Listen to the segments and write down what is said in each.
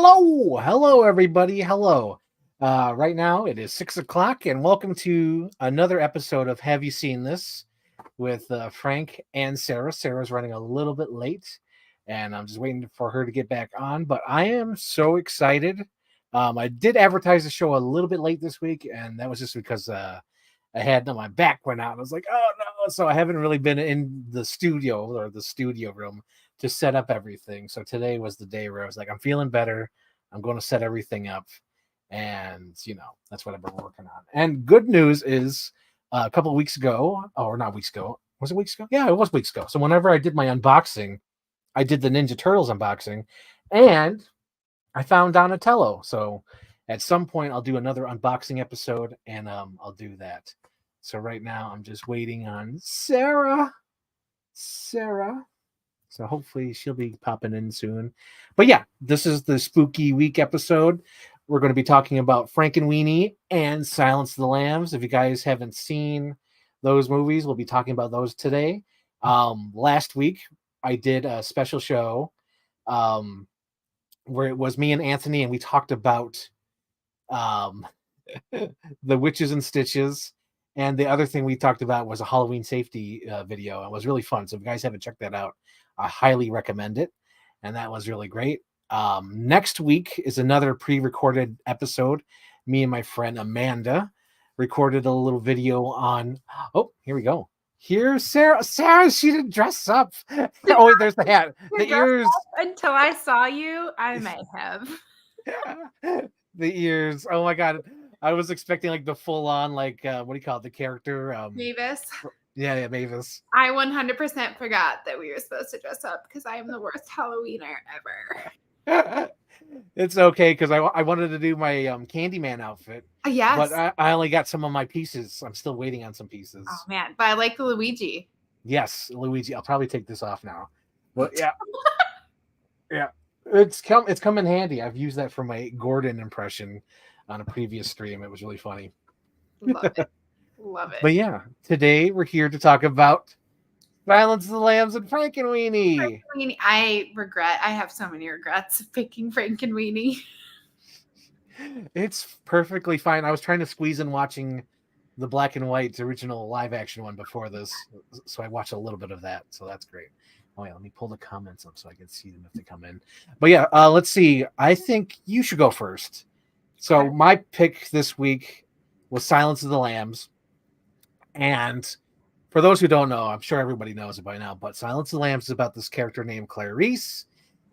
Hello, everybody. Hello. Right now it is 6 o'clock, and welcome to another episode of Have You Seen This with Frank and Sarah. Sarah's running a little bit late, and I'm just waiting for her to get back on. But I am so excited. I did advertise the show a little bit late this week, and that was just because I had my back went out. And I was like, oh no! So I haven't really been in the studio or the studio room to set up everything. So today was the day where I was like, I'm feeling better. I'm going to set everything up. And, that's what I've been working on. And good news is a couple of weeks ago, or not weeks ago. Was it weeks ago? Yeah, it was weeks ago. So whenever I did my unboxing, I did the Ninja Turtles unboxing and I found Donatello. So at some point I'll do another unboxing episode and I'll do that. So right now I'm just waiting on Sarah. So hopefully she'll be popping in soon. But yeah, this is the spooky week episode. We're going to be talking about Frankenweenie and Silence of the Lambs. If you guys haven't seen those movies, we'll be talking about those today. Last week, I did a special show where it was me and Anthony, and we talked about the Witches and Stitches. And the other thing we talked about was a Halloween safety video. It was really fun. So if you guys haven't checked that out, I highly recommend it. And that was really great. Next week is another pre-recorded episode. Me and my friend Amanda recorded a little video on. Oh, here we go. Here's Sarah. Sarah, she didn't dress up. Oh, wait, there's the hat. The ears. Until I saw you, I might have. The ears. Oh my God. I was expecting like the full on, like, what do you call it? The character? Mavis. Yeah, Mavis. I 100% forgot that we were supposed to dress up because I am the worst Halloweener ever. It's okay because I wanted to do my Candyman outfit. Yes. But I only got some of my pieces. I'm still waiting on some pieces. Oh, man. But I like the Luigi. Yes, Luigi. I'll probably take this off now. But yeah. Yeah. It's come in handy. I've used that for my Gordon impression on a previous stream. It was really funny. Love it. Love it. But yeah, today we're here to talk about Silence of the Lambs and Frankenweenie. I have so many regrets of picking Frankenweenie. It's perfectly fine. I was trying to squeeze in watching the black and white original live action one before this. So I watched a little bit of that. So that's great. Oh yeah, let me pull the comments up so I can see them if they come in. But yeah, let's see. I think you should go first. So my pick this week was Silence of the Lambs. And for those who don't know, I'm sure everybody knows it by now, but Silence of the Lambs is about this character named Clarice.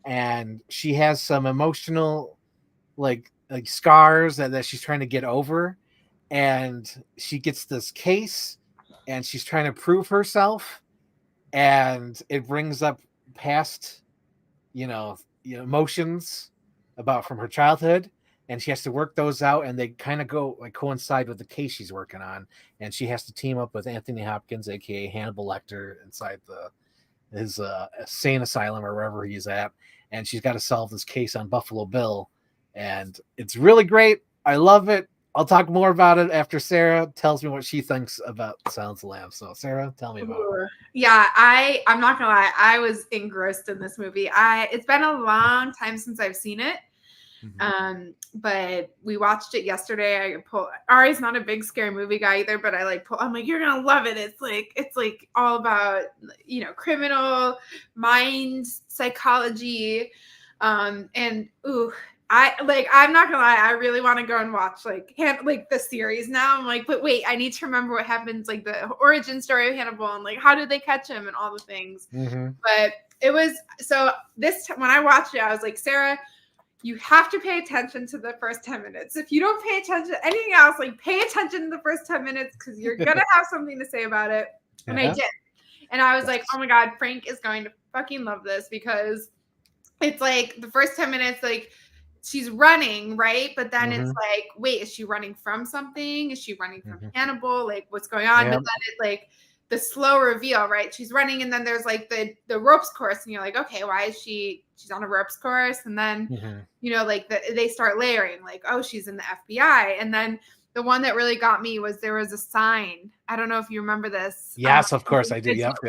And she has some emotional like scars that she's trying to get over. And she gets this case and she's trying to prove herself. And it brings up past, emotions from her childhood. And she has to work those out, and they kind of go coincide with the case she's working on. And she has to team up with Anthony Hopkins, aka Hannibal Lecter, inside his insane asylum or wherever he's at. And she's got to solve this case on Buffalo Bill, and it's really great. I love it. I'll talk more about it after Sarah tells me what she thinks about Silence of the Lambs. So, Sarah, tell me about it. Yeah, I'm not gonna lie. I was engrossed in this movie. It's been a long time since I've seen it. Mm-hmm. But we watched it yesterday. Ari's not a big scary movie guy either, but I'm like, you're gonna love it. It's like all about criminal mind psychology, and I'm not gonna lie, I really want to go and watch the series now. I'm like, but wait, I need to remember what happens, like the origin story of Hannibal and like how did they catch him and all the things. Mm-hmm. But it was when I watched it, I was like, Sarah, you have to pay attention to the first 10 minutes. If you don't pay attention to anything else, pay attention to the first 10 minutes because you're going to have something to say about it. And I did. And I was like, oh my God, Frank is going to fucking love this because it's like the first 10 minutes, she's running, right? But then it's like, wait, is she running from something? Is she running from Hannibal? What's going on? Yep. But then it's the slow reveal, right? She's running and then there's the ropes course and you're like, okay, why is she's on a ropes course? And then, they start layering oh, she's in the FBI. And then the one that really got me was there was a sign. I don't know if you remember this. Yes, of course I do. Yep.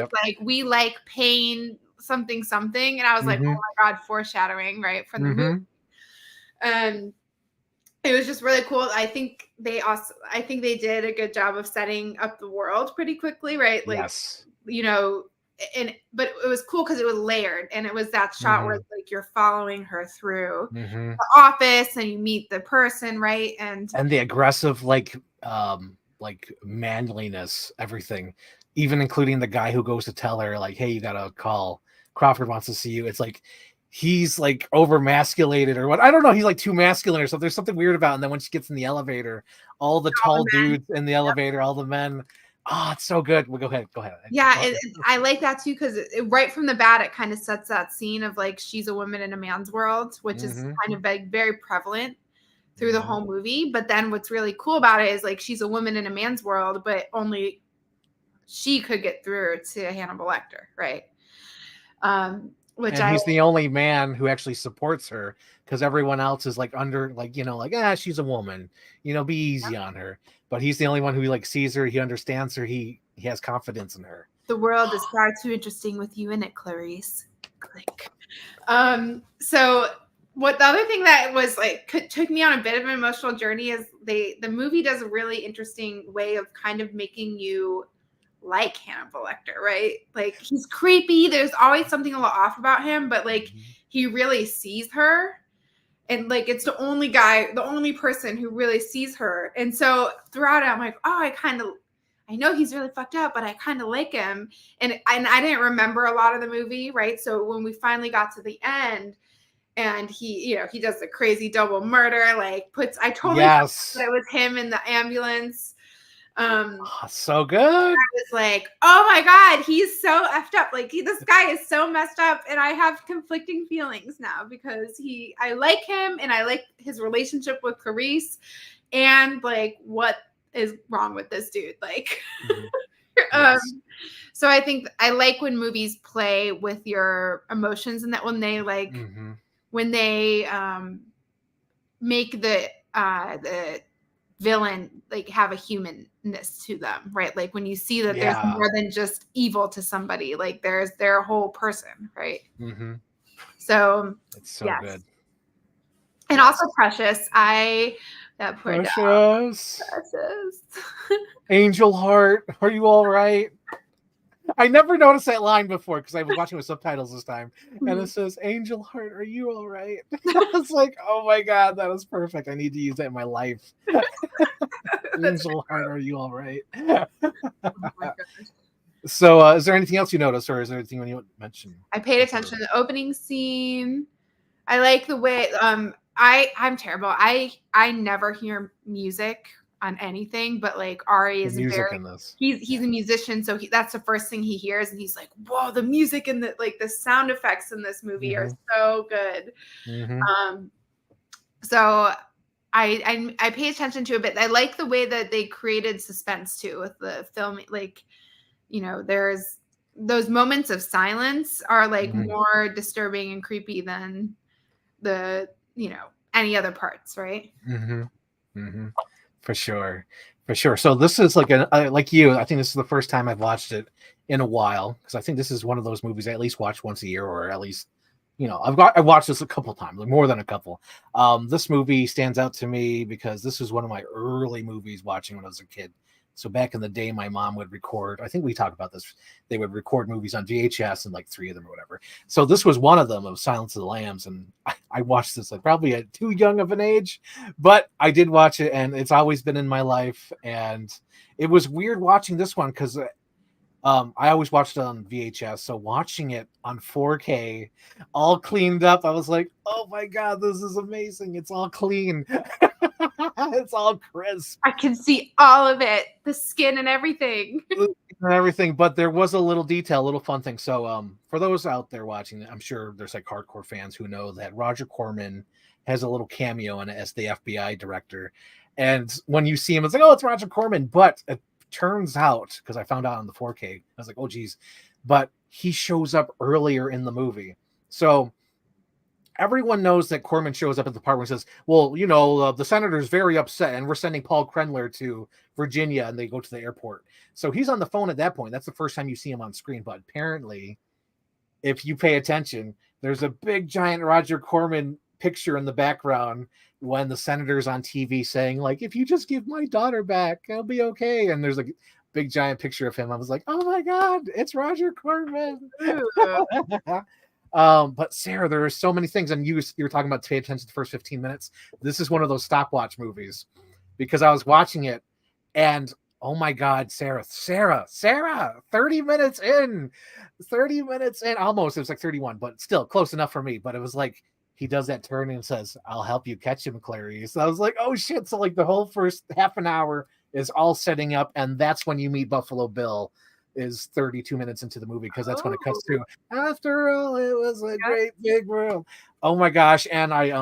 We like pain something. And I was like, oh my God, foreshadowing, right? From the movie. It was just really cool. I think they did a good job of setting up the world pretty quickly, right? Like, Yes. but it was cool because it was layered, and it was that shot where like you're following her through the office and you meet the person, right? And the aggressive like manliness, everything, even including the guy who goes to tell her like, hey, you gotta call, Crawford wants to see you. It's like he's like over masculated or what, I don't know, he's like too masculine or something. There's something weird about it. And then when she gets in the elevator, all the tall dudes in the elevator, all the men, it's so good. Well, go ahead. Yeah, I like that too, because right from the bat it kind of sets that scene of like she's a woman in a man's world, which is kind of like very prevalent through the whole movie. But then what's really cool about it is like she's a woman in a man's world, but only she could get through to Hannibal Lecter, right? He's the only man who actually supports her, because everyone else is like under, like, she's a woman, be easy on her. But he's the only one who like sees her, he understands her, he has confidence in her. The world is far too interesting with you in it, Clarice. Click. So what the other thing that was like took me on a bit of an emotional journey is the movie does a really interesting way of kind of making you like Hannibal Lecter, right? Like he's creepy. There's always something a little off about him, but like he really sees her. And like it's the only person who really sees her. And so throughout it, I'm like, oh, I know he's really fucked up, but I kind of like him. And I didn't remember a lot of the movie, right? So when we finally got to the end and he does the crazy double murder, like I totally thought that it was him in the ambulance. So good. I was like, oh my God, he's so effed up. Like this guy is so messed up, and I have conflicting feelings now because I like him and I like his relationship with Clarice, and like what is wrong with this dude? Like, yes. So I think I like when movies play with your emotions, and that when they like when they make the villain like have a humanness to them, right? Like when you see that there's more than just evil to somebody, like they're a whole person, right? So it's so good. And also Precious. Precious. Angel Heart, are you all right? I never noticed that line before because I was watching with subtitles this time, and it says, Angel Heart, are you all right? I was like, oh my God, that was perfect. I need to use that in my life. Angel Heart, are you all right? Oh my gosh. So is there anything else you noticed, or is there anything you mentioned? I paid attention to the opening scene. I like the way I'm terrible. I never hear music on anything, but like Ari is he's a musician, so that's the first thing he hears, and he's like, whoa, the music and the sound effects in this movie are so good. So I pay attention to it, but I like the way that they created suspense too with the film. Like, there's those moments of silence are like more disturbing and creepy than the any other parts, right? For sure. So this is like like you, I think this is the first time I've watched it in a while, because I think this is one of those movies I at least watch once a year, or at least I've watched this a couple times, like more than a couple. This movie stands out to me because this was one of my early movies watching when I was a kid. So back in the day, my mom would record, I think we talked about this, they would record movies on VHS, and like 3 of them or whatever. So this was one of them, of Silence of the Lambs. And I watched this like probably at too young of an age, but I did watch it, and it's always been in my life. And it was weird watching this one because I always watched it on VHS. So watching it on 4K, all cleaned up, I was like, oh my God, this is amazing. It's all clean. It's all crisp. I can see all of it, the skin and everything. But there was a little detail, a little fun thing. So for those out there watching, I'm sure there's like hardcore fans who know that Roger Corman has a little cameo in it as the FBI director. And when you see him, it's like, oh, it's Roger Corman. But it turns out, because I found out on the 4K, I was like, oh geez, but he shows up earlier in the movie. So everyone knows that Corman shows up at the part where he says, well, the senator's very upset, and we're sending Paul Krenler to Virginia, and they go to the airport. So he's on the phone at that point. That's the first time you see him on screen. But apparently, if you pay attention, there's a big giant Roger Corman picture in the background when the senator's on TV saying, like, if you just give my daughter back, I'll be okay. And there's a big giant picture of him. I was like, oh my God, it's Roger Corman. But Sarah, there are so many things, and you were talking about pay attention to the first 15 minutes. This is one of those stopwatch movies because I was watching it, and oh my God, Sarah, 30 minutes in, almost, it was like 31, but still close enough for me. But it was like, he does that turn and says, I'll help you catch him, Clarice. So I was like, oh shit. So like the whole first half an hour is all setting up, and that's when you meet Buffalo Bill, is 32 minutes into the movie, because that's when it cuts to, after all, it was a great big world. Oh my gosh. And I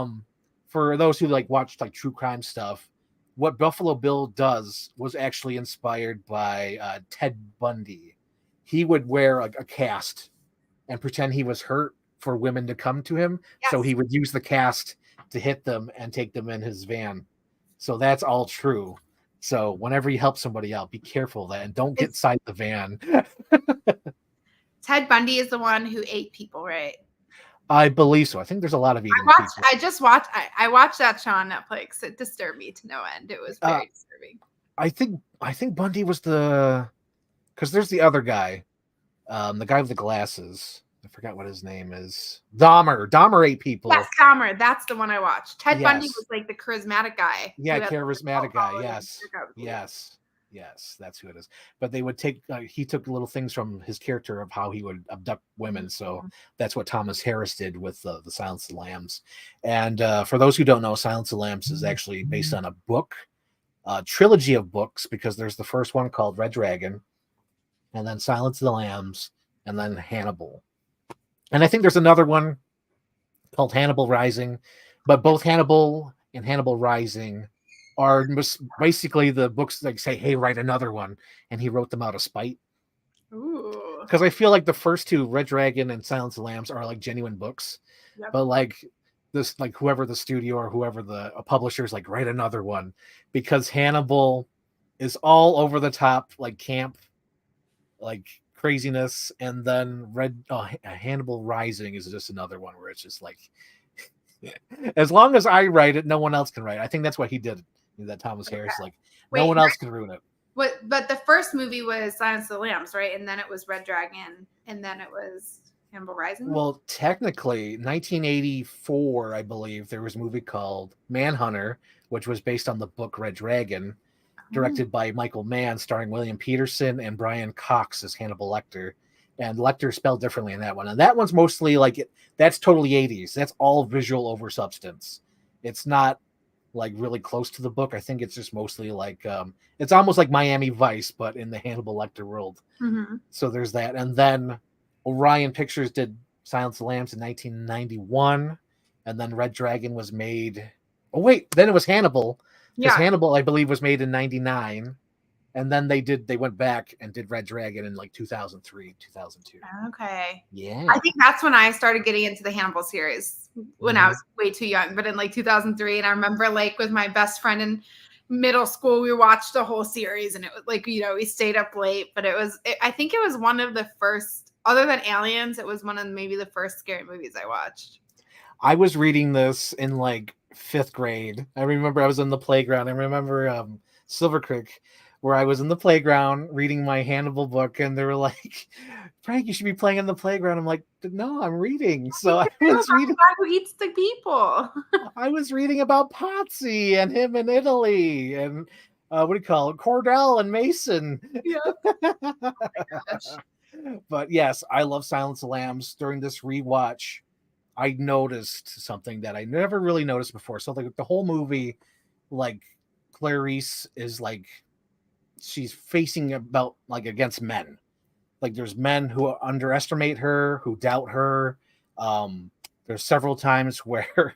for those who like watch like true crime stuff, what Buffalo Bill does was actually inspired by Ted Bundy. He would wear a cast and pretend he was hurt for women to come to him. Yes. So he would use the cast to hit them and take them in his van. So that's all true. So whenever you help somebody out, be careful of that and don't get inside the van. Ted Bundy is the one who ate people, right? I believe so. I think there's a lot of eating people. I watched that show on Netflix. It disturbed me to no end. It was very disturbing. I think Bundy was because there's the other guy, the guy with the glasses. I forgot what his name is. Dahmer ate people. Yes, Dahmer. That's the one I watched. Ted Bundy was like the charismatic guy. Yeah, charismatic guy. Yes, that's who it is. But they would take, he took little things from his character of how he would abduct women. So that's what Thomas Harris did with the Silence of the Lambs. And for those who don't know, Silence of the Lambs is actually based on a book, a trilogy of books, because there's the first one called Red Dragon, and then Silence of the Lambs, and then Hannibal. And I think there's another one called Hannibal Rising, but both Hannibal and Hannibal Rising are basically the books that say, hey, write another one. And he wrote them out of spite. Because I feel like the first two, Red Dragon and Silence of the Lambs, are like genuine books. Yep. But like this, like whoever the studio or whoever the publisher's like, write another one. Because Hannibal is all over the top, like camp, like craziness. And then Hannibal Rising is just another one where it's just like, as long as I write it, no one else can write it. I think that's what he did. That Thomas Harris, like, no one else can ruin it. But the first movie was Silence of the Lambs, right? And then it was Red Dragon, and then it was Hannibal Rising. Well, technically, 1984, I believe, there was a movie called Manhunter, which was based on the book Red Dragon, directed by Michael Mann, starring William Peterson and Brian Cox as Hannibal Lecter. And Lecter spelled differently in that one. And that one's mostly like, that's totally 80s. That's all visual over substance. It's not like really close to the book. I think it's just mostly like, it's almost like Miami Vice, but in the Hannibal Lecter world. So there's that. And then Orion Pictures did Silence of the Lambs in 1991. And then Red Dragon was made. Oh, wait. Then it was Hannibal. Because Hannibal, I believe, was made in 99. And then they went back and did Red Dragon in like 2003, 2002. Okay. Yeah. I think that's when I started getting into the Hannibal series, when I was way too young, but in like 2003. And I remember like with my best friend in middle school, we watched the whole series, and it was like, we stayed up late, but I think it was one of the first, other than Aliens, it was one of maybe the first scary movies I watched. I was reading this in like 5th grade. I remember I was in the playground. I remember Silver Creek, where I was in the playground reading my Hannibal book, and they were like, Frank, you should be playing in the playground. I'm like, no, I'm reading. So I was reading. The guy who eats the people. I was reading about Pazzi and him in Italy, and what do you call it? Cordell and Mason. Yeah. Oh my gosh. But yes, I love Silence of the Lambs. During this rewatch, I noticed something that I never really noticed before. So like the whole movie, like Clarice is like, she's facing about like against men. Like there's men who underestimate her, who doubt her. There's several times where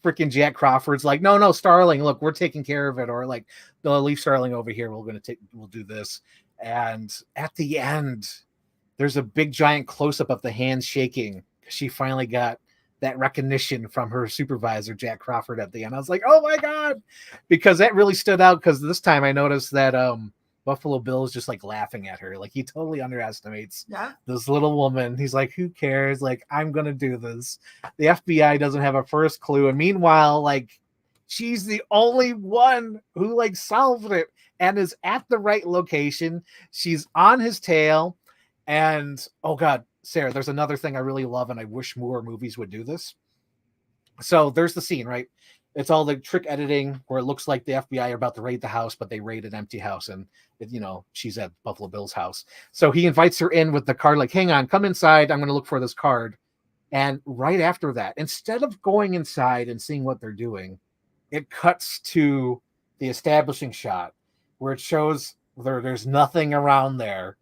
freaking Jack Crawford's like, no, Starling, look, we're taking care of it. Or like, no, leave Starling over here. We'll do this. And at the end, there's a big giant close-up of the hands shaking. She finally got that recognition from her supervisor, Jack Crawford, at the end. I was like, oh my God, because that really stood out. Because this time I noticed that Buffalo Bill is just like laughing at her. Like he totally underestimates Yeah. this little woman. He's like, who cares? Like, I'm gonna do this. The FBI doesn't have a first clue. And meanwhile, like, she's the only one who like solved it and is at the right location. She's on his tail. And oh god, Sarah, there's another thing I really love, and I wish more movies would do this. So there's the scene, right? It's all the trick editing where it looks like the FBI are about to raid the house, but they raid an empty house, and she's at Buffalo Bill's house. So he invites her in with the card, like, hang on, come inside. I'm going to look for this card. And right after that, instead of going inside and seeing what they're doing, it cuts to the establishing shot where it shows there's nothing around there.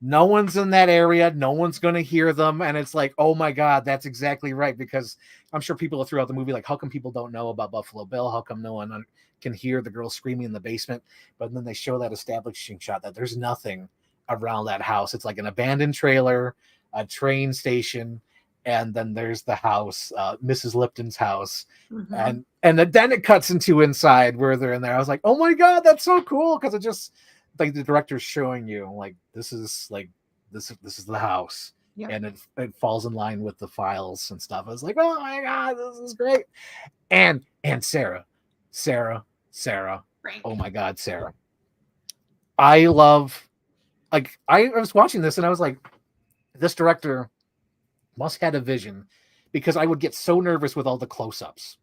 No one's in that area. No one's going to hear them. And it's like, oh my God, that's exactly right. Because I'm sure people throughout the movie, like, how come people don't know about Buffalo Bill? How come no one can hear the girl screaming in the basement? But then they show that establishing shot that there's nothing around that house. It's like an abandoned trailer, a train station, and then there's the house, Mrs. Lipton's house. Mm-hmm. And then it cuts into inside where they're in there. I was like, oh my God, that's so cool. Because it just, like, the director's showing you, like, this is the house. Yep. And it falls in line with the files and stuff. I was like, oh my God, this is great. And Sarah. Frank. Oh my God, Sarah. I love, like, I was watching this and I was like, this director must have had a vision, because I would get so nervous with all the close-ups.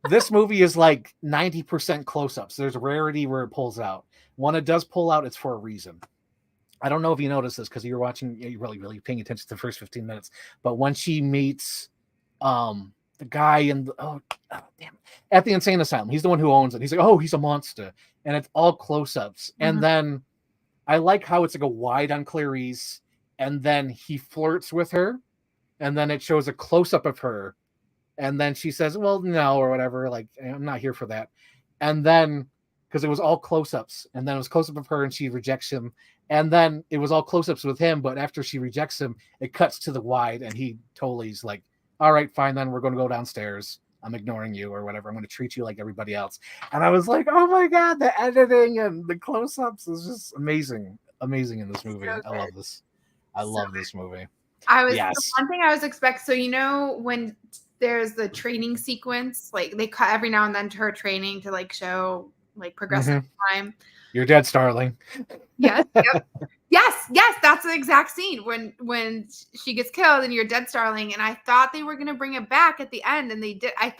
This movie is like 90% close-ups. There's a rarity where it pulls out. When it does pull out, it's for a reason. I don't know if you noticed this because you're really paying attention to the first 15 minutes. But when she meets the guy at the insane asylum, he's the one who owns it. He's like, oh, he's a monster. And it's all close-ups. Mm-hmm. And then I like how it's like a wide on Clarice, and then he flirts with her, and then it shows a close-up of her. And then she says, well, no, or whatever. Like, I'm not here for that. And then, because it was all close-ups, and then it was close-up of her, and she rejects him. And then it was all close-ups with him, but after she rejects him, it cuts to the wide, and he totally is like, all right, fine, then we're going to go downstairs. I'm ignoring you or whatever. I'm going to treat you like everybody else. And I was like, oh my God, the editing and the close-ups is just amazing. Amazing in this movie. So I love this. I love this movie. One thing I was expecting, so when there's the training sequence, like they cut every now and then to her training to like show like progressive time. You're dead, Starling. Yes. Yep. yes, that's the exact scene when she gets killed and you're dead, Starling. And I thought they were gonna bring it back at the end, and they did. I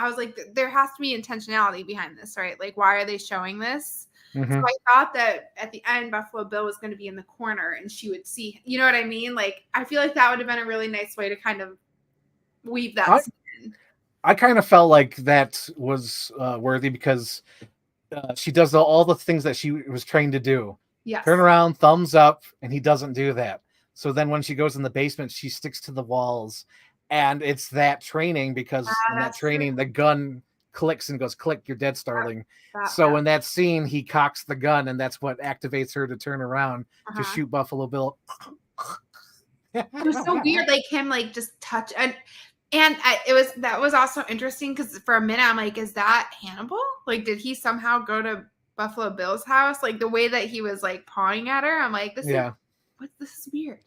was like, there has to be intentionality behind this, right? Like, why are they showing this? Mm-hmm. So I thought that at the end, Buffalo Bill was going to be in the corner and she would see, you know what I mean? Like, I feel like that would have been a really nice way to kind of weave that in. I kind of felt like that was worthy because she does all the things that she was trained to do. Yes. Turn around, thumbs up, and he doesn't do that. So then when she goes in the basement, she sticks to the walls. And it's that training, because in that training, the gun clicks and goes, click, you're dead, Starling. So in that scene, he cocks the gun, and that's what activates her to turn around to shoot Buffalo Bill. It was so weird, like him, like just touch, and that was also interesting because for a minute I'm like, is that Hannibal? Like, did he somehow go to Buffalo Bill's house? Like the way that he was like pawing at her, I'm like, this is weird.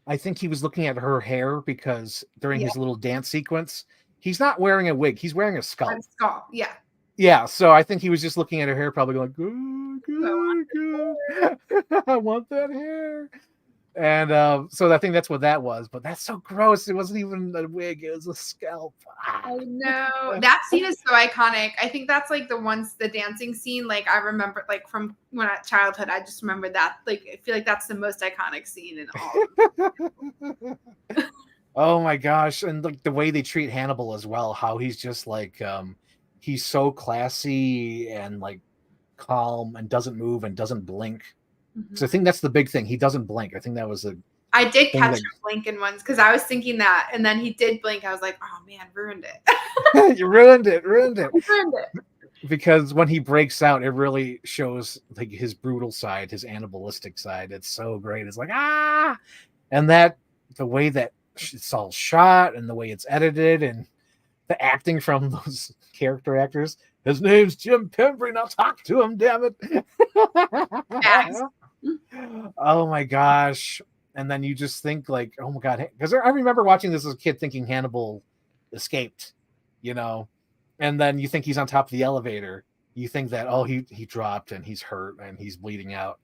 I think he was looking at her hair because during his little dance sequence, he's not wearing a wig. He's wearing a skull. Yeah. Yeah. So I think he was just looking at her hair, probably going, good. I want that hair. And so I think that's what that was. But that's so gross. It wasn't even a wig. It was a scalp. I know. That scene is so iconic. I think that's like the dancing scene. Like I remember, like from when I childhood, I just remember that. Like I feel like that's the most iconic scene in all. Oh my gosh. And like the way they treat Hannibal as well, how he's just like he's so classy and like calm and doesn't move and doesn't blink. Mm-hmm. So I think that's the big thing. He doesn't blink. I think that was I did catch him blinking once because I was thinking that, and then he did blink. I was like, oh man, ruined it. You ruined it. Because when he breaks out, it really shows like his brutal side, his animalistic side. It's so great. It's like, and that the way that it's all shot and the way it's edited and the acting from those character actors His name's Jim Pembry. Now talk to him, damn it. Facts. Oh my gosh. And then you just think like, oh my God, because I remember watching this as a kid thinking Hannibal escaped, you know, and then you think he's on top of the elevator. You think that, oh, he dropped and he's hurt and he's bleeding out.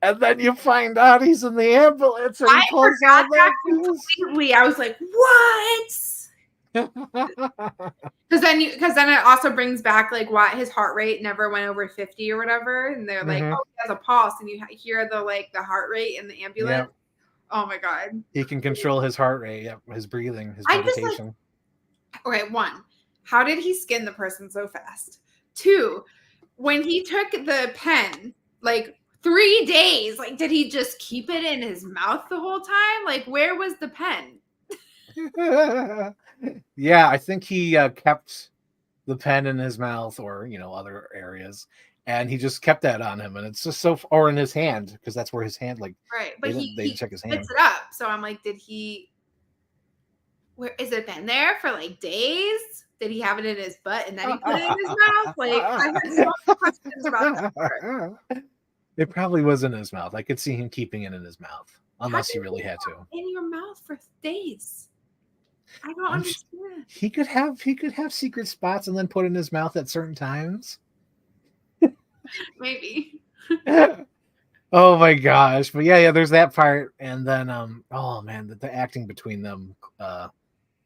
And then you find out he's in the ambulance and he I pulls forgot out that that completely. I was like, what? Because then it also brings back like why his heart rate never went over 50 or whatever, and they're like, oh, he has a pulse, and you hear the heart rate in the ambulance. Yep. Oh my God, he can control his heart rate, his breathing, his meditation. Okay, 1, how did he skin the person so fast? 2, when he took the pen, like 3 days, like did he just keep it in his mouth the whole time? Like where was the pen? Yeah, I think he kept the pen in his mouth or, other areas. And he just kept that on him. And it's just or in his hand, because that's where his hand, like, right. But they check his hand. Spits it up. So I'm like, where is it been there for like days? Did he have it in his butt and then he put it in his mouth? Like, I had so many questions about that part. It probably was in his mouth. I could see him keeping it in his mouth, unless he really had to. In your mouth for days. I don't understand. He could have secret spots and then put in his mouth at certain times. Maybe. Oh my gosh. But yeah, there's that part. And then oh man, the acting between them,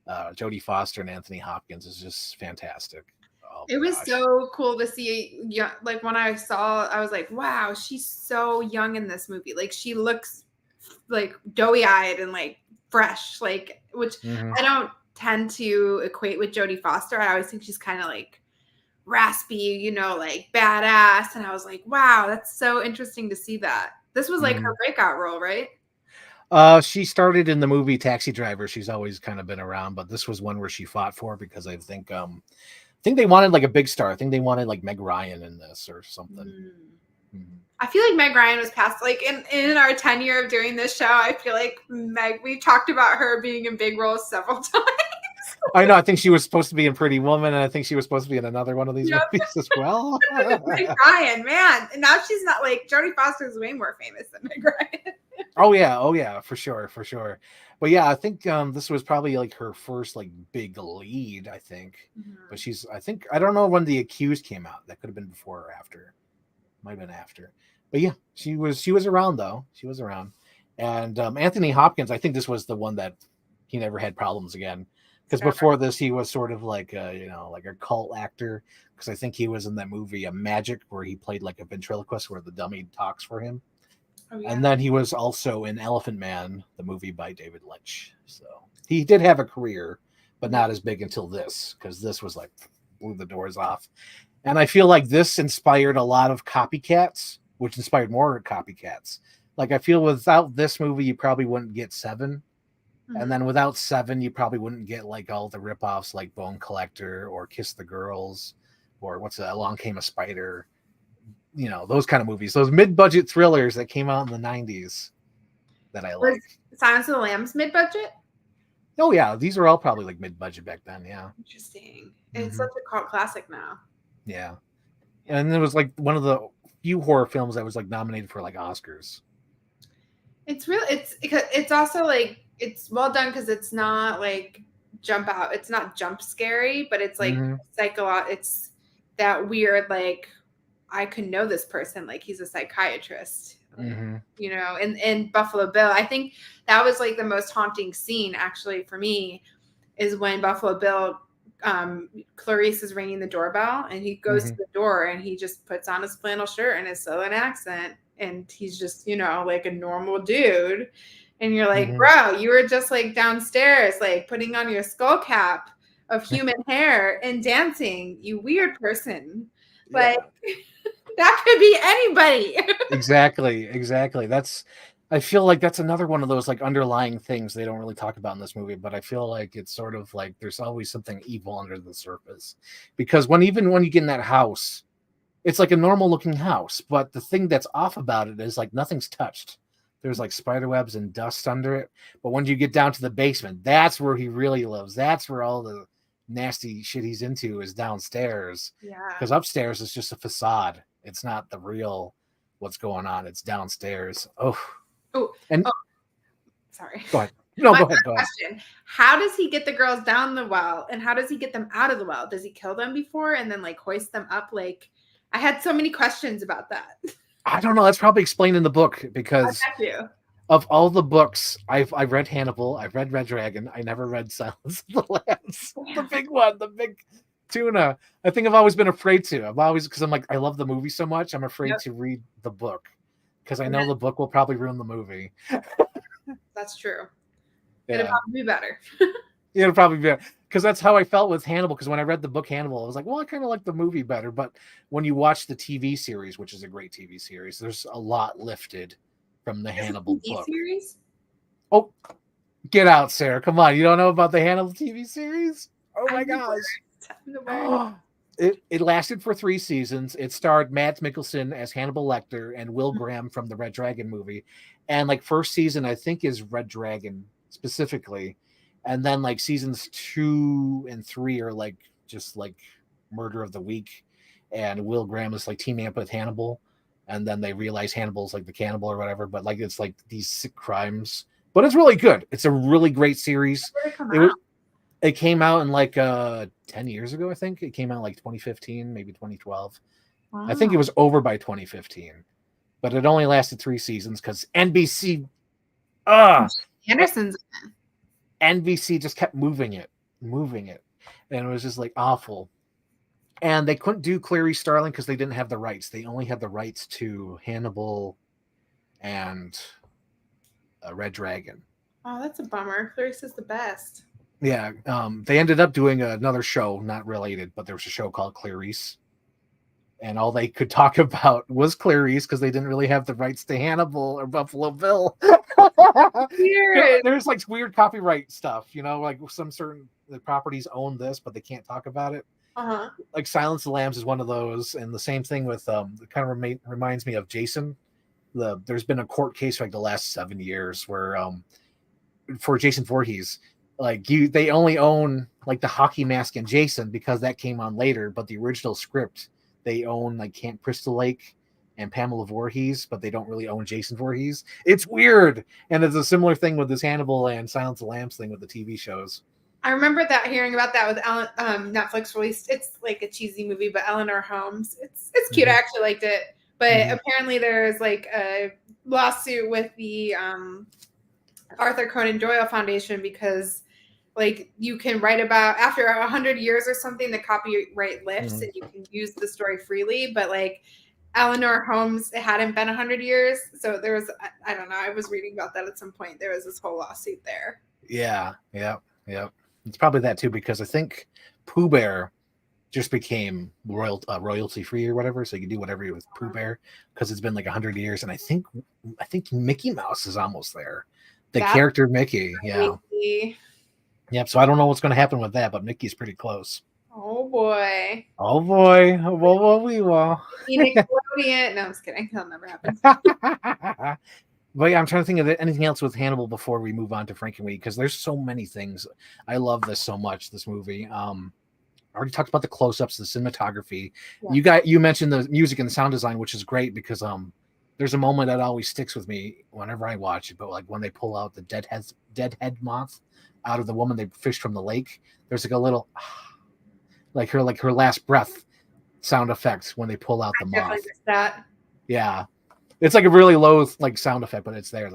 Jodie Foster and Anthony Hopkins is just fantastic. Oh, it was so cool to see. Yeah, like when I saw, I was like, wow, she's so young in this movie. Like she looks like doughy-eyed and like fresh, like, which I don't tend to equate with Jodie Foster. I always think she's kind of like raspy, like badass. And I was like, wow, that's so interesting to see that. This was like her breakout role, right? She started in the movie Taxi Driver. She's always kind of been around, but this was one where she fought for, because I think they wanted like a big star. I think they wanted like Meg Ryan in this or something. I feel like Meg Ryan was past, like in our tenure of doing this show, I feel like we talked about her being in big roles several times. I know. I think she was supposed to be in Pretty Woman, and I think she was supposed to be in another one of these movies as well. Meg Ryan, man. And now she's not, like, Jodie Foster is way more famous than Meg Ryan. Oh yeah, for sure. But yeah, I think this was probably like her first like big lead, I think. But I don't know when The Accused came out. That could have been before or after. Might have been after. But yeah, she was around though. She was around. And Anthony Hopkins, I think this was the one that he never had problems again. Because before this, he was sort of like like a cult actor. Because I think he was in that movie Magic, where he played like a ventriloquist, where the dummy talks for him. Oh, yeah. And then he was also in Elephant Man, the movie by David Lynch. So he did have a career, but not as big until this, because this was like blew the doors off. And I feel like this inspired a lot of copycats, which inspired more copycats. Like I feel without this movie, you probably wouldn't get Seven. And then without Seven, you probably wouldn't get like all the ripoffs like Bone Collector or Kiss the Girls or Along Came a Spider. Those kind of movies, those mid-budget thrillers that came out in the 90s that I like. Was Silence of the Lambs mid-budget? Oh yeah, these are all probably like mid-budget back then. Yeah, interesting. It's such a cult classic now. Yeah, and it was like one of the few horror films that was like nominated for like Oscars. It's also like it's well done because it's not like jump out. It's not jump scary, but it's like it's that weird like. I could know this person, like he's a psychiatrist, in Buffalo Bill. I think that was like the most haunting scene actually for me is when Buffalo Bill, Clarice is ringing the doorbell and he goes to the door and he just puts on his flannel shirt and his Southern accent. And he's just, like a normal dude. And you're like, bro, you were just like downstairs, like putting on your skull cap of human hair and dancing, you weird person. Like, that could be anybody. Exactly. I feel like that's another one of those like underlying things they don't really talk about in this movie, but I feel like it's sort of like there's always something evil under the surface. Because when you get in that house, it's like a normal looking house, but the thing that's off about it is like nothing's touched. There's like spider webs and dust under it. But when you get down to the basement, that's where he really lives. That's where all the nasty shit he's into is downstairs. Yeah. Because upstairs is just a facade. It's not the real what's going on. It's downstairs. Oh. Oh. And sorry. Go ahead. No, My go ahead. Go ahead. question: how does he get the girls down the well, and how does he get them out of the well? Does he kill them before and then like hoist them up? Like, I had so many questions about that. I don't know. That's probably explained in the book because of all the books, I've read Hannibal, I've read Red Dragon. I never read Silence of the Lambs, the big one, the big tuna. I think I've always been afraid to. I've always, because I'm like, I love the movie so much, I'm afraid to read the book because I know the book will probably ruin the movie. That's true. Yeah. It'll probably be better. It'll probably be better. Because that's how I felt with Hannibal. Because when I read the book Hannibal, I was like, well, I kind of like the movie better. But when you watch the TV series, which is a great TV series, there's a lot lifted from the Hannibal book. Series? Oh, get out, Sarah. Come on. You don't know about the Hannibal TV series? Oh, my gosh. It lasted for 3 seasons. It starred Mads Mikkelsen as Hannibal Lecter and Will Graham from the Red Dragon movie. And like first season, I think, is Red Dragon specifically. And then like seasons 2 and 3 are like just like murder of the week. And Will Graham is like teaming up with Hannibal. And then they realize Hannibal's like the cannibal or whatever. But like it's like these sick crimes. But it's really good. It's a really great series. It came out in like 10 years ago, I think. It came out like 2015, maybe 2012. Wow. I think it was over by 2015. But it only lasted 3 seasons because NBC Anderson's NBC just kept moving it. And it was just like awful. And they couldn't do Clarice Starling because they didn't have the rights. They only had the rights to Hannibal and Red Dragon. Oh, that's a bummer. Clarice is the best. Yeah. They ended up doing another show, not related, but there was a show called Clarice. And all they could talk about was Clarice because they didn't really have the rights to Hannibal or Buffalo Bill. Weird. There's like weird copyright stuff, you know, like some certain the properties own this, but they can't talk about it. Like Silence of the Lambs is one of those, and the same thing with it kind of reminds me of Jason. There's been a court case for like the last 7 years where for Jason Voorhees, like they only own like the hockey mask and Jason because that came on later, but the original script they own like Camp Crystal Lake and Pamela Voorhees, but they don't really own Jason Voorhees. It's weird. And it's a similar thing with this Hannibal and Silence of the Lambs thing with the TV shows. I remember hearing about that with Netflix released. It's like a cheesy movie, but Eleanor Holmes. It's cute. I actually liked it. But apparently there's like a lawsuit with the Arthur Conan Doyle Foundation because like you can write about after 100 years or something, the copyright lifts and you can use the story freely. But like Eleanor Holmes, it hadn't been 100 years. So there was, I don't know. I was reading about that at some point. There was this whole lawsuit there. Yeah. It's probably that too, because I think Pooh Bear just became royalty free or whatever. So you can do whatever you with Pooh Bear because it's been like 100 years. And I think Mickey Mouse is almost there. The character Mickey. Yeah. Yep. So I don't know what's going to happen with that, but Mickey's pretty close. Oh boy. We will. Nickelodeon. No, I'm just kidding. That'll never happen. But yeah, I'm trying to think of anything else with Hannibal before we move on to Frankenweenie, because there's so many things. I love this so much, this movie. I already talked about the close-ups, the cinematography. Yeah. You mentioned the music and the sound design, which is great because there's a moment that always sticks with me whenever I watch it. But like when they pull out the dead head moth out of the woman they fished from the lake, there's like a little like her last breath sound effect when they pull out the moth. That. Yeah. It's like a really low like sound effect, but it's there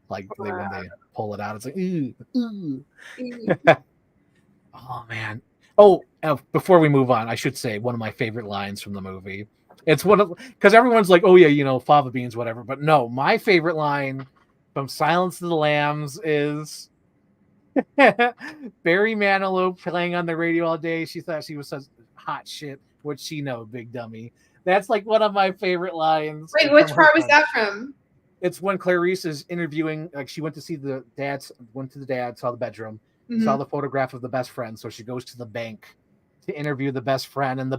when they pull it out, it's like ooh. Oh man. Oh, before we move on, I should say one of my favorite lines from the movie. It's one of because everyone's like, oh yeah, you know, fava beans, whatever. But no, my favorite line from Silence of the Lambs is Barry Manilow playing on the radio all day. She thought she was such hot shit. What'd she know, big dummy? That's like one of my favorite lines. Wait, which part was that from? It's when Clarice is interviewing, like she went to see the dad, saw the bedroom, saw the photograph of the best friend. So she goes to the bank to interview the best friend, and the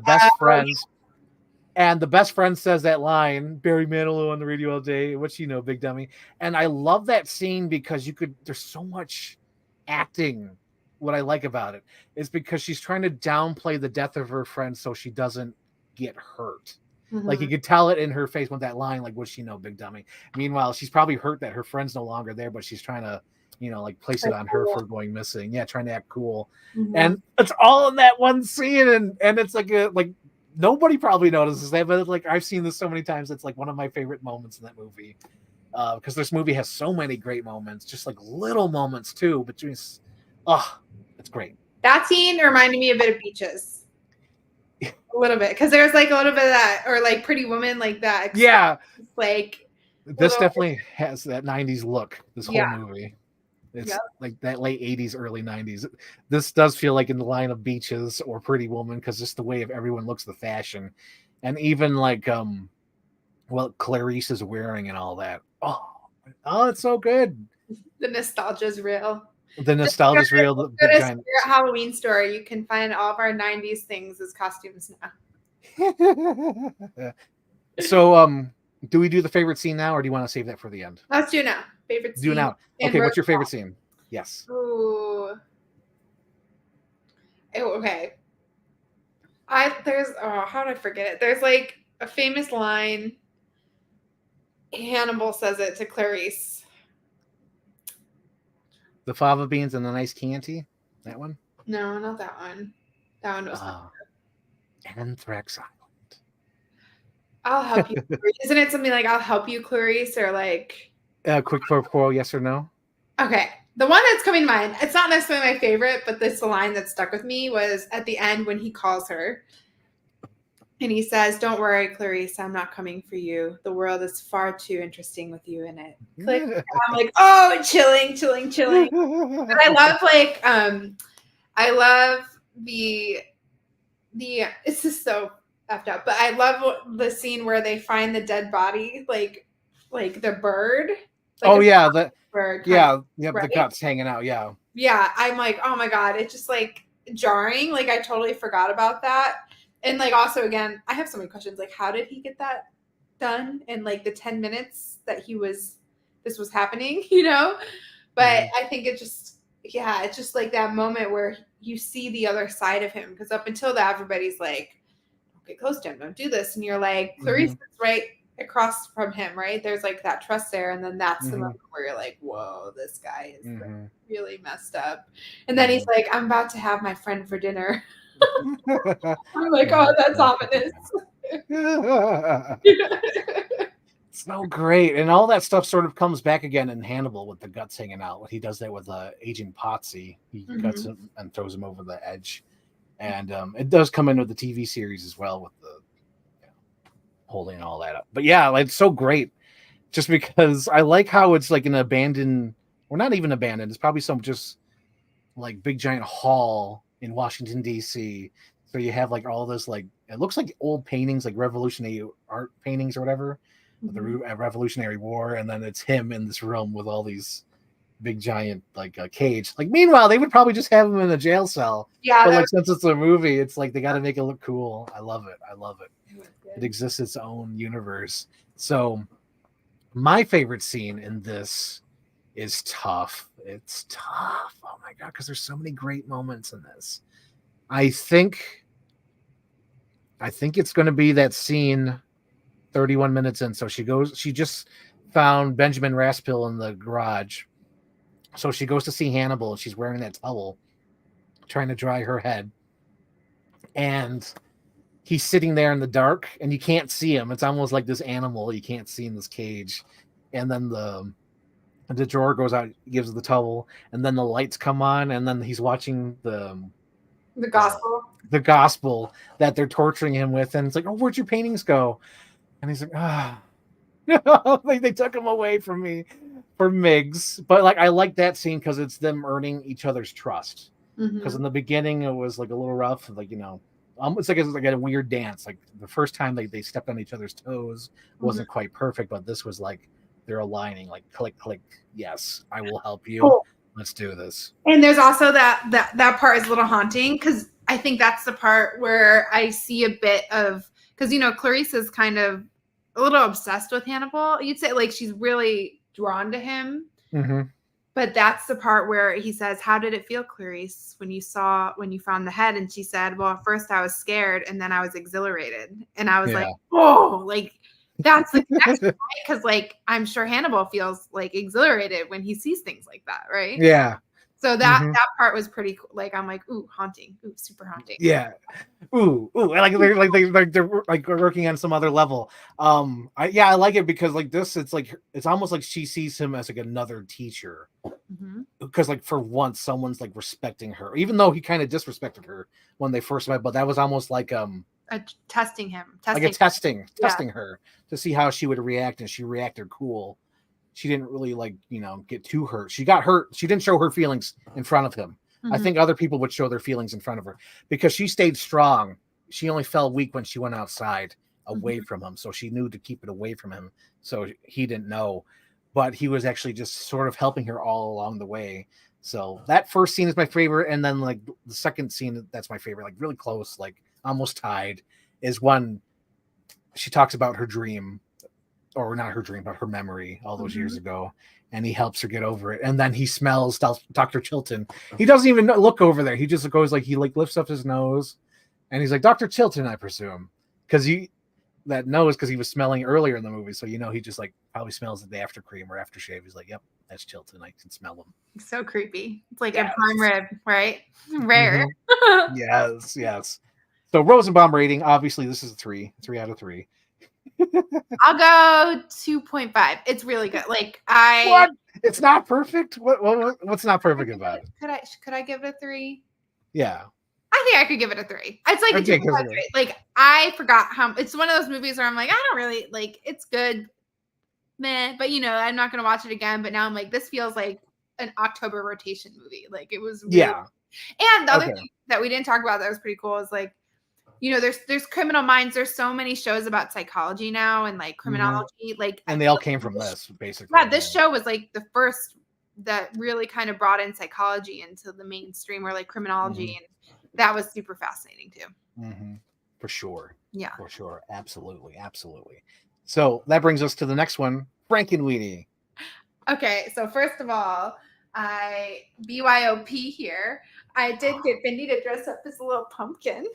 best friend says that line, Barry Manilow on the radio all day. What you know, big dummy. And I love that scene because there's so much acting what I like about it is because she's trying to downplay the death of her friend so she doesn't get hurt. Like you could tell it in her face with that line, like, "What's she know, big dummy?" Meanwhile, she's probably hurt that her friend's no longer there, but she's trying to, like place it on her for going missing. Yeah, trying to act cool, and it's all in that one scene, and it's like nobody probably notices that, but like I've seen this so many times. It's like one of my favorite moments in that movie, because this movie has so many great moments, just like little moments too. But just, it's great. That scene reminded me a bit of Beaches. A little bit, because there's like a little bit of that, or like Pretty Woman, like that. Yeah, like this definitely has that 90s look. This whole movie, it's like that late 80s, early 90s. This does feel like in the line of Beaches or Pretty Woman, because just the way of everyone looks, the fashion, and even like what Clarice is wearing and all that. Oh, it's so good. The nostalgia is real. The nostalgia is real. Go to Spirit Halloween store. You can find all of our 90s things as costumes now. So, do we do the favorite scene now, or do you want to save that for the end? Let's do now. Favorite scene. Do now. Okay, what's your favorite scene? Yes. Ooh. Okay. How did I forget it? There's like a famous line. Hannibal says it to Clarice. The fava beans and the nice Chianti? That one? No, not that one. That one was Anthrax Island. I'll help you. Isn't it something like I'll help you, Clarice, or like quick pro yes or no? Okay. The one that's coming to mind, it's not necessarily my favorite, but this line that stuck with me was at the end when he calls her. And he says, "Don't worry, Clarice, I'm not coming for you. The world is far too interesting with you in it." Click. I'm like, oh, chilling. And I love the it's just so effed up, but I love the scene where they find the dead body, like the bird. The bird. Yeah, the guts hanging out. Yeah. Yeah, I'm like, oh my God, it's just like jarring. Like I totally forgot about that. And like also again, I have so many questions. Like, how did he get that done in like the 10 minutes that this was happening, But I think it's just like that moment where you see the other side of him. Because up until that, everybody's like, don't get close to him, don't do this. And you're like, Clarice is right across from him, right? There's like that trust there. And then that's the moment where you're like, whoa, this guy is really messed up. And then he's like, I'm about to have my friend for dinner. I'm like, oh, that's ominous. So great. And all that stuff sort of comes back again in Hannibal with the guts hanging out. He does that with Agent Potsy. He guts him and throws him over the edge. And it does come in with the TV series as well with the holding all that up. But yeah, it's so great. Just because I like how it's like an abandoned, or not even abandoned, it's probably some just like big giant hall in Washington, D.C. So you have like all this, like, it looks like old paintings, like revolutionary art paintings or whatever, the Revolutionary War. And then it's him in this room with all these big giant, like a cage. Like, meanwhile, they would probably just have him in a jail cell. Yeah. But like, since it's a movie, it's like they got to make it look cool. I love it. It exists its own universe. So my favorite scene in this is tough. It's tough. Oh my God, because there's so many great moments in this. I think it's going to be that scene 31 minutes in. So she just found Benjamin Raspill in the garage. So she goes to see Hannibal, and she's wearing that towel, trying to dry her head. And he's sitting there in the dark, and you can't see him. It's almost like this animal you can't see in this cage. And then the drawer goes out, gives the towel, and then the lights come on, and then he's watching the gospel that they're torturing him with, and it's like, oh, where'd your paintings go? And he's like, no, like they took him away from me for Miggs. But like I like that scene because it's them earning each other's trust. Because in the beginning it was like a little rough, like it's like a weird dance. Like the first time they stepped on each other's toes wasn't quite perfect, but this was like they're aligning, like click click. Yes, I will help you. Cool. Let's do this. And there's also that part is a little haunting because I think that's the part where I see a bit of, because Clarice is kind of a little obsessed with Hannibal. You'd say like she's really drawn to him. But that's the part where he says, "How did it feel, Clarice, when you found the head?" And she said, "Well, at first I was scared, and then I was exhilarated." And I was like, Yeah. "Oh, like that's the connection, right?" Because like I'm sure Hannibal feels like exhilarated when he sees things like that, right? Yeah. So that part was pretty cool. Like I'm like, "Ooh, haunting! Ooh, super haunting!" Yeah. Ooh, they're like working on some other level. I like it because like this, it's almost like she sees him as like another teacher. Mhm. Because like for once someone's like respecting her, even though he kind of disrespected her when they first met, but that was almost like Testing him, like a testing. Yeah. testing her to see how she would react, and she reacted cool. She didn't really like get too hurt. She got hurt. She didn't show her feelings in front of him. I Mhm. think other people would show their feelings in front of her because she stayed strong. She only fell weak when she went outside away Mhm. from him, so she knew to keep it away from him, so he didn't know, but he was actually just sort of helping her all along the way. So that first scene is my favorite, and then like the second scene that's my favorite, like really close, like almost tied, is when she talks about her dream, or not her dream, but her memory all those years Mhm. ago, and he helps her get over it. And then he smells Dr. Chilton. He doesn't even look over there. He just goes like he like lifts up his nose, and he's like, Dr. Chilton, I presume, because that nose because he was smelling earlier in the movie, so he just like probably smells the after cream or aftershave. He's like, yep, that's Chilton. I can smell him. So creepy. It's like a Yes. prime rib, right? Rare. Mhm. Yes, yes. So Rosenbaum rating, obviously this is a 3 out of 3. I'll go 2.5. It's really good. Like What? It's not perfect? What's not perfect about it? could I give it a 3? Yeah. I think I could give it a 3. It's like a Okay, 2.5 3. Like I forgot how it's one of those movies where I'm like, I don't really like it's good. Meh, but I'm not gonna watch it again. But now I'm like, this feels like an October rotation movie. Like it was really. Yeah. And the other Okay. thing that we didn't talk about that was pretty cool is like, there's Criminal Minds. There's so many shows about psychology now and like Mhm. criminology. Like I And they feel all came like from this, basically. yeah, this show was like the first that really kind of brought in psychology into the mainstream or like criminology, Mhm. and that was super fascinating too. Mhm. For sure. Yeah. For sure. Absolutely. Absolutely. So that brings us to the next one, Frankenweenie. Okay, so first of all, I BYOP here. I did get Bindi to dress up as a little pumpkin.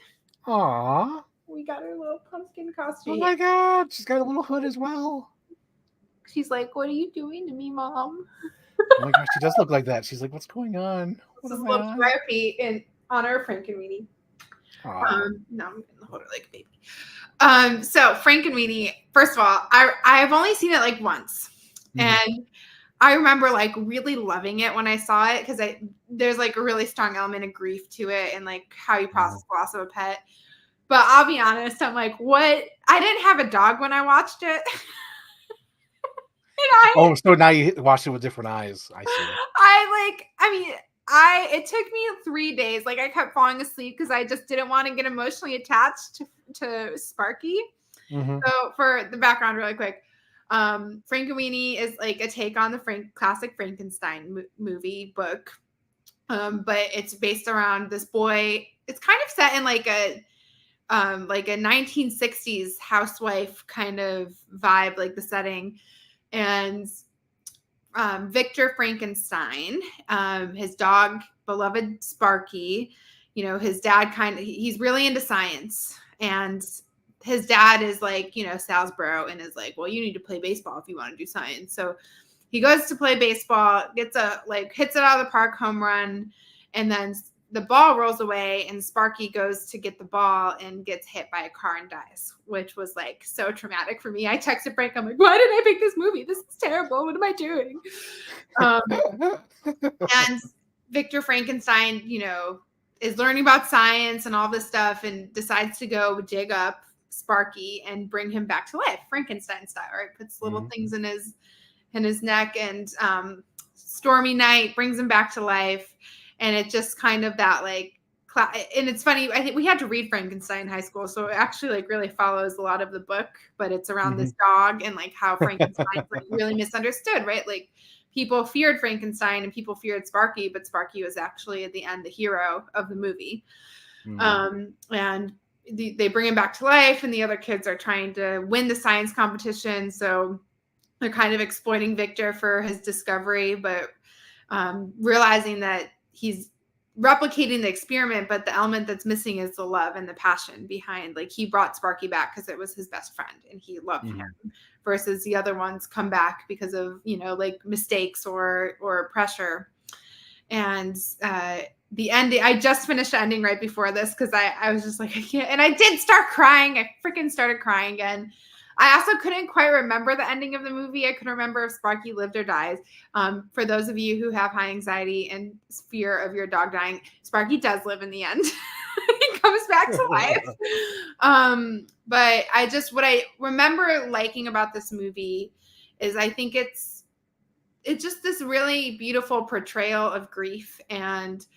Aw. We got her little pumpkin Oh costume. my God. She's got a little hood as well. She's like, "What are you doing to me, Mom?" Oh my gosh, she does look like that. She's like, what's going on? What This is am a I little on? BYOP in honor of Frankenweenie. Aw. No, I'm gonna hold her like a baby. So Frankenweenie, first of all, I've only seen it like once, Mhm. and I remember like really loving it when I saw it because there's like a really strong element of grief to it and like how you process loss of a pet. But I'll be honest, I'm like, what? I didn't have a dog when I watched it. And Oh, so now you watch it with different eyes. I see. it took me 3 days. Like I kept falling asleep because I just didn't want to get emotionally attached to Sparky. Mhm. So for the background really quick, Frankenweenie is like a take on the classic Frankenstein movie book. But it's based around this boy. It's kind of set in like a 1960s housewife kind of vibe, like the setting. And Victor Frankenstein, his dog, beloved Sparky, his dad he's really into science. And his dad is like, Sal's bro and is like, well, you need to play baseball if you want to do science. So he goes to play baseball, hits it out of the park, home run, and then the ball rolls away and Sparky goes to get the ball and gets hit by a car and dies, which was like so traumatic for me. I texted Frank, I'm like, why did I pick this movie? This is terrible. What am I doing? And Victor Frankenstein, is learning about science and all this stuff and decides to go dig up Sparky and bring him back to life, Frankenstein style, right? Puts little things in his neck, and Stormy Night brings him back to life. And it just kind of that like, and it's funny. I think we had to read Frankenstein in high school, so it actually like really follows a lot of the book, but it's around this dog and like how Frankenstein's like really misunderstood, right? Like people feared Frankenstein and people feared Sparky, but Sparky was actually at the end the hero of the movie. And they bring him back to life, and the other kids are trying to win the science competition, so they're kind of exploiting Victor for his discovery, but realizing that he's replicating the experiment, but the element that's missing is the love and the passion behind. Like, he brought Sparky back because it was his best friend and he loved him, versus the other ones come back because of, you know, like mistakes or pressure. And the ending, I just finished the ending right before this because I was just like, I can't. And I did start crying. I freaking started crying again. I also couldn't quite remember the ending of the movie. I couldn't remember if Sparky lived or dies. For those of you who have high anxiety and fear of your dog dying, Sparky does live in the end. He comes back to life. But what I remember liking about this movie is I think it's just this really beautiful portrayal of grief. And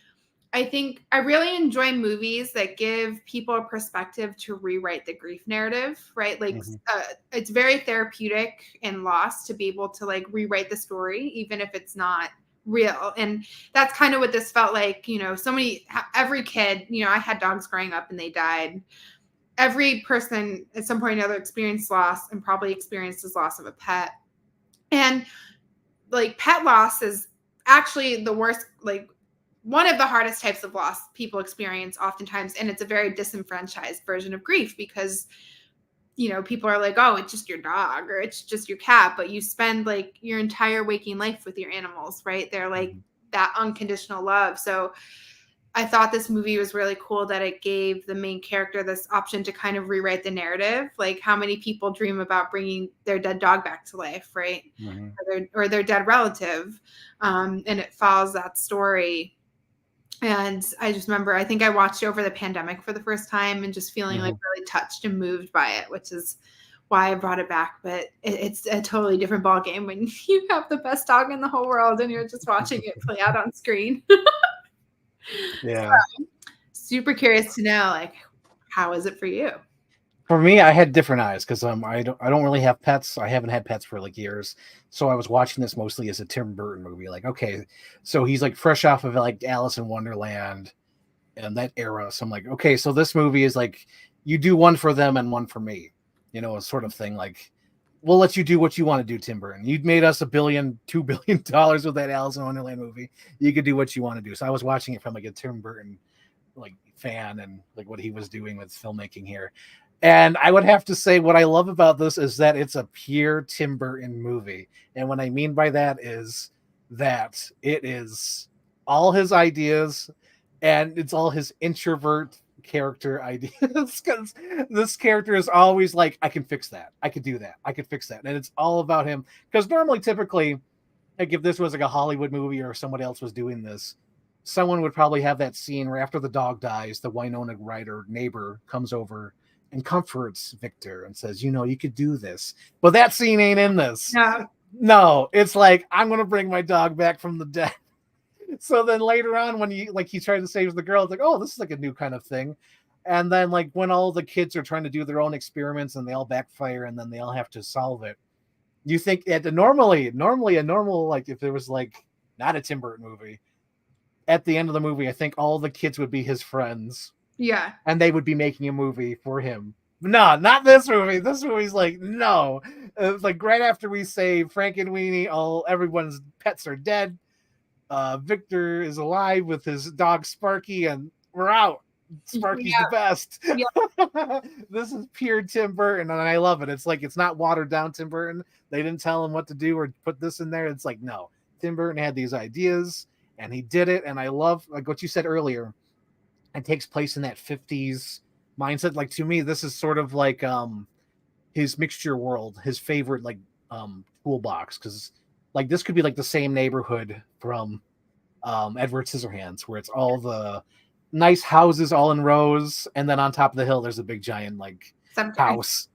I think I really enjoy movies that give people a perspective to rewrite the grief narrative, right? Like, it's very therapeutic in loss to be able to like rewrite the story, even if it's not real. And that's kind of what this felt like. You know, every kid, you know, I had dogs growing up and they died. Every person at some point or another experienced loss, and probably experienced this loss of a pet. And like, pet loss is actually the worst, like, one of the hardest types of loss people experience oftentimes. And it's a very disenfranchised version of grief because, you know, people are like, oh, it's just your dog or it's just your cat. But you spend like your entire waking life with your animals, right? They're like that unconditional love. So I thought this movie was really cool that it gave the main character this option to kind of rewrite the narrative. Like, how many people dream about bringing their dead dog back to life, right? Or their dead relative. And it follows that story. And I just remember, I think I watched it over the pandemic for the first time and just feeling like really touched and moved by it, which is why I brought it back. But it's a totally different ballgame when you have the best dog in the whole world and you're just watching it play out on screen. Yeah. So, super curious to know, like, how is it for you? For me, I had different eyes because I don't really have pets. I haven't had pets for like years, so I was watching this mostly as a Tim Burton movie. Like, okay, so he's like fresh off of like Alice in Wonderland and that era. So I'm like, okay, so this movie is like, you do one for them and one for me, you know, a sort of thing. Like, we'll let you do what you want to do, Tim Burton. You made us $2 billion with that Alice in Wonderland movie. You could do what you want to do. So I was watching it from like a Tim Burton like fan and like what he was doing with filmmaking here. And I would have to say what I love about this is that it's a pure Tim Burton movie. And what I mean by that is that it is all his ideas and it's all his introvert character ideas. Because this character is always like, I can fix that. I could do that. I could fix that. And it's all about him. Because normally, typically, like if this was like a Hollywood movie or somebody else was doing this, someone would probably have that scene where after the dog dies, the Winona Ryder neighbor comes over and comforts Victor and says, you know, you could do this. But that scene ain't in this. No, it's like, I'm going to bring my dog back from the dead. So then later on, when he tries to save the girl, it's like, oh, this is like a new kind of thing. And then like when all the kids are trying to do their own experiments and they all backfire and then they all have to solve it. You think normally a normal, like if there was like not a Tim Burton movie, at the end of the movie, I think all the kids would be his friends. Yeah. And they would be making a movie for him. No, not this movie. This movie's like, no. It's like right after we say Frankenweenie, everyone's pets are dead. Victor is alive with his dog Sparky, and we're out. Sparky's the best. Yeah. This is pure Tim Burton, and I love it. It's like, it's not watered down Tim Burton. They didn't tell him what to do or put this in there. It's like, no. Tim Burton had these ideas, and he did it, and I love, like what you said earlier, it takes place in that 50s mindset. Like, to me, this is sort of like his mixture world, his favorite like toolbox, because like this could be like the same neighborhood from Edward Scissorhands, where it's all the nice houses all in rows, and then on top of the hill there's a big giant like house.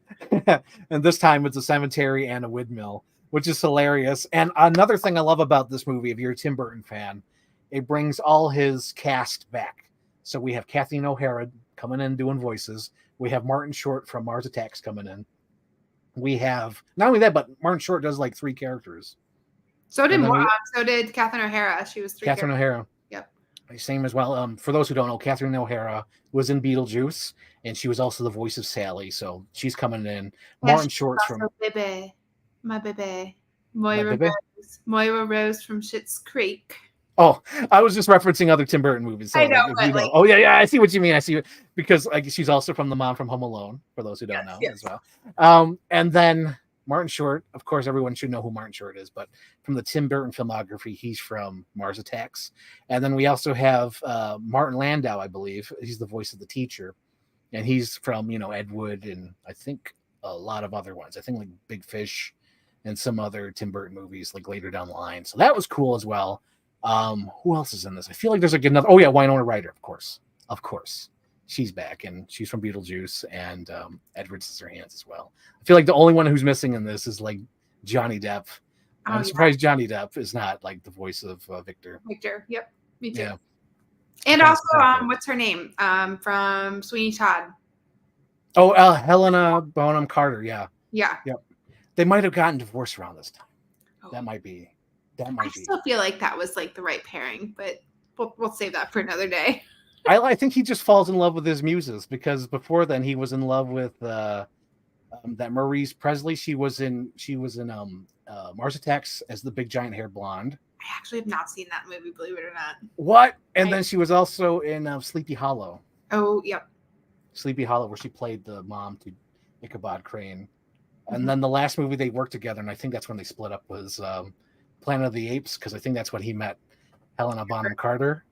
And this time it's a cemetery and a windmill, which is hilarious. And another thing I love about this movie, if you're a Tim Burton fan, it brings all his cast back. So we have Kathleen O'Hara coming in doing voices. We have Martin Short from Mars Attacks coming in. We have not only that, but Martin Short does like 3 characters. So did Kathleen O'Hara. She was 3 Catherine O'Hara. Yep. Same as well. For those who don't know, Kathleen O'Hara was in Beetlejuice, and she was also the voice of Sally. So she's coming in. Martin Short's from baby, my baby. Moira Bebe? Rose. Moira Rose from Schitt's Creek. Oh, I was just referencing other Tim Burton movies. So I know, like, if but you know, like, oh yeah, I see what you mean. I see it because like she's also from the mom from Home Alone. For those who don't yes, know, as yes. well. And then Martin Short. Of course, everyone should know who Martin Short is. But from the Tim Burton filmography, he's from Mars Attacks. And then we also have Martin Landau, I believe. He's the voice of the teacher, and he's from Ed Wood and I think a lot of other ones. I think like Big Fish and some other Tim Burton movies like later down the line. So that was cool as well. Who else is in this? I feel like there's like another. Oh yeah, Winona Ryder, of course, she's back and she's from Beetlejuice and Edward Scissorhands as well. I feel like the only one who's missing in this is like Johnny Depp. I'm surprised Johnny Depp is not like the voice of Victor. Victor, yep, me too. Yeah. And also, what's her name? From Sweeney Todd. Oh, Helena Bonham Carter. Yeah. Yeah. Yep. They might have gotten divorced around this time. Oh. That might be. I still feel like that was like the right pairing, but we'll save that for another day. I think he just falls in love with his muses because before then he was in love with that Maurice Presley. She was in Mars Attacks as the big giant hair blonde. I actually have not seen that movie, believe it or not. What? And then she was also in Sleepy Hollow. Oh, yep. Sleepy Hollow, where she played the mom to Ichabod Crane. And then the last movie they worked together, and I think that's when they split up, was Planet of the Apes, because I think that's when he met Helena Bonham Carter.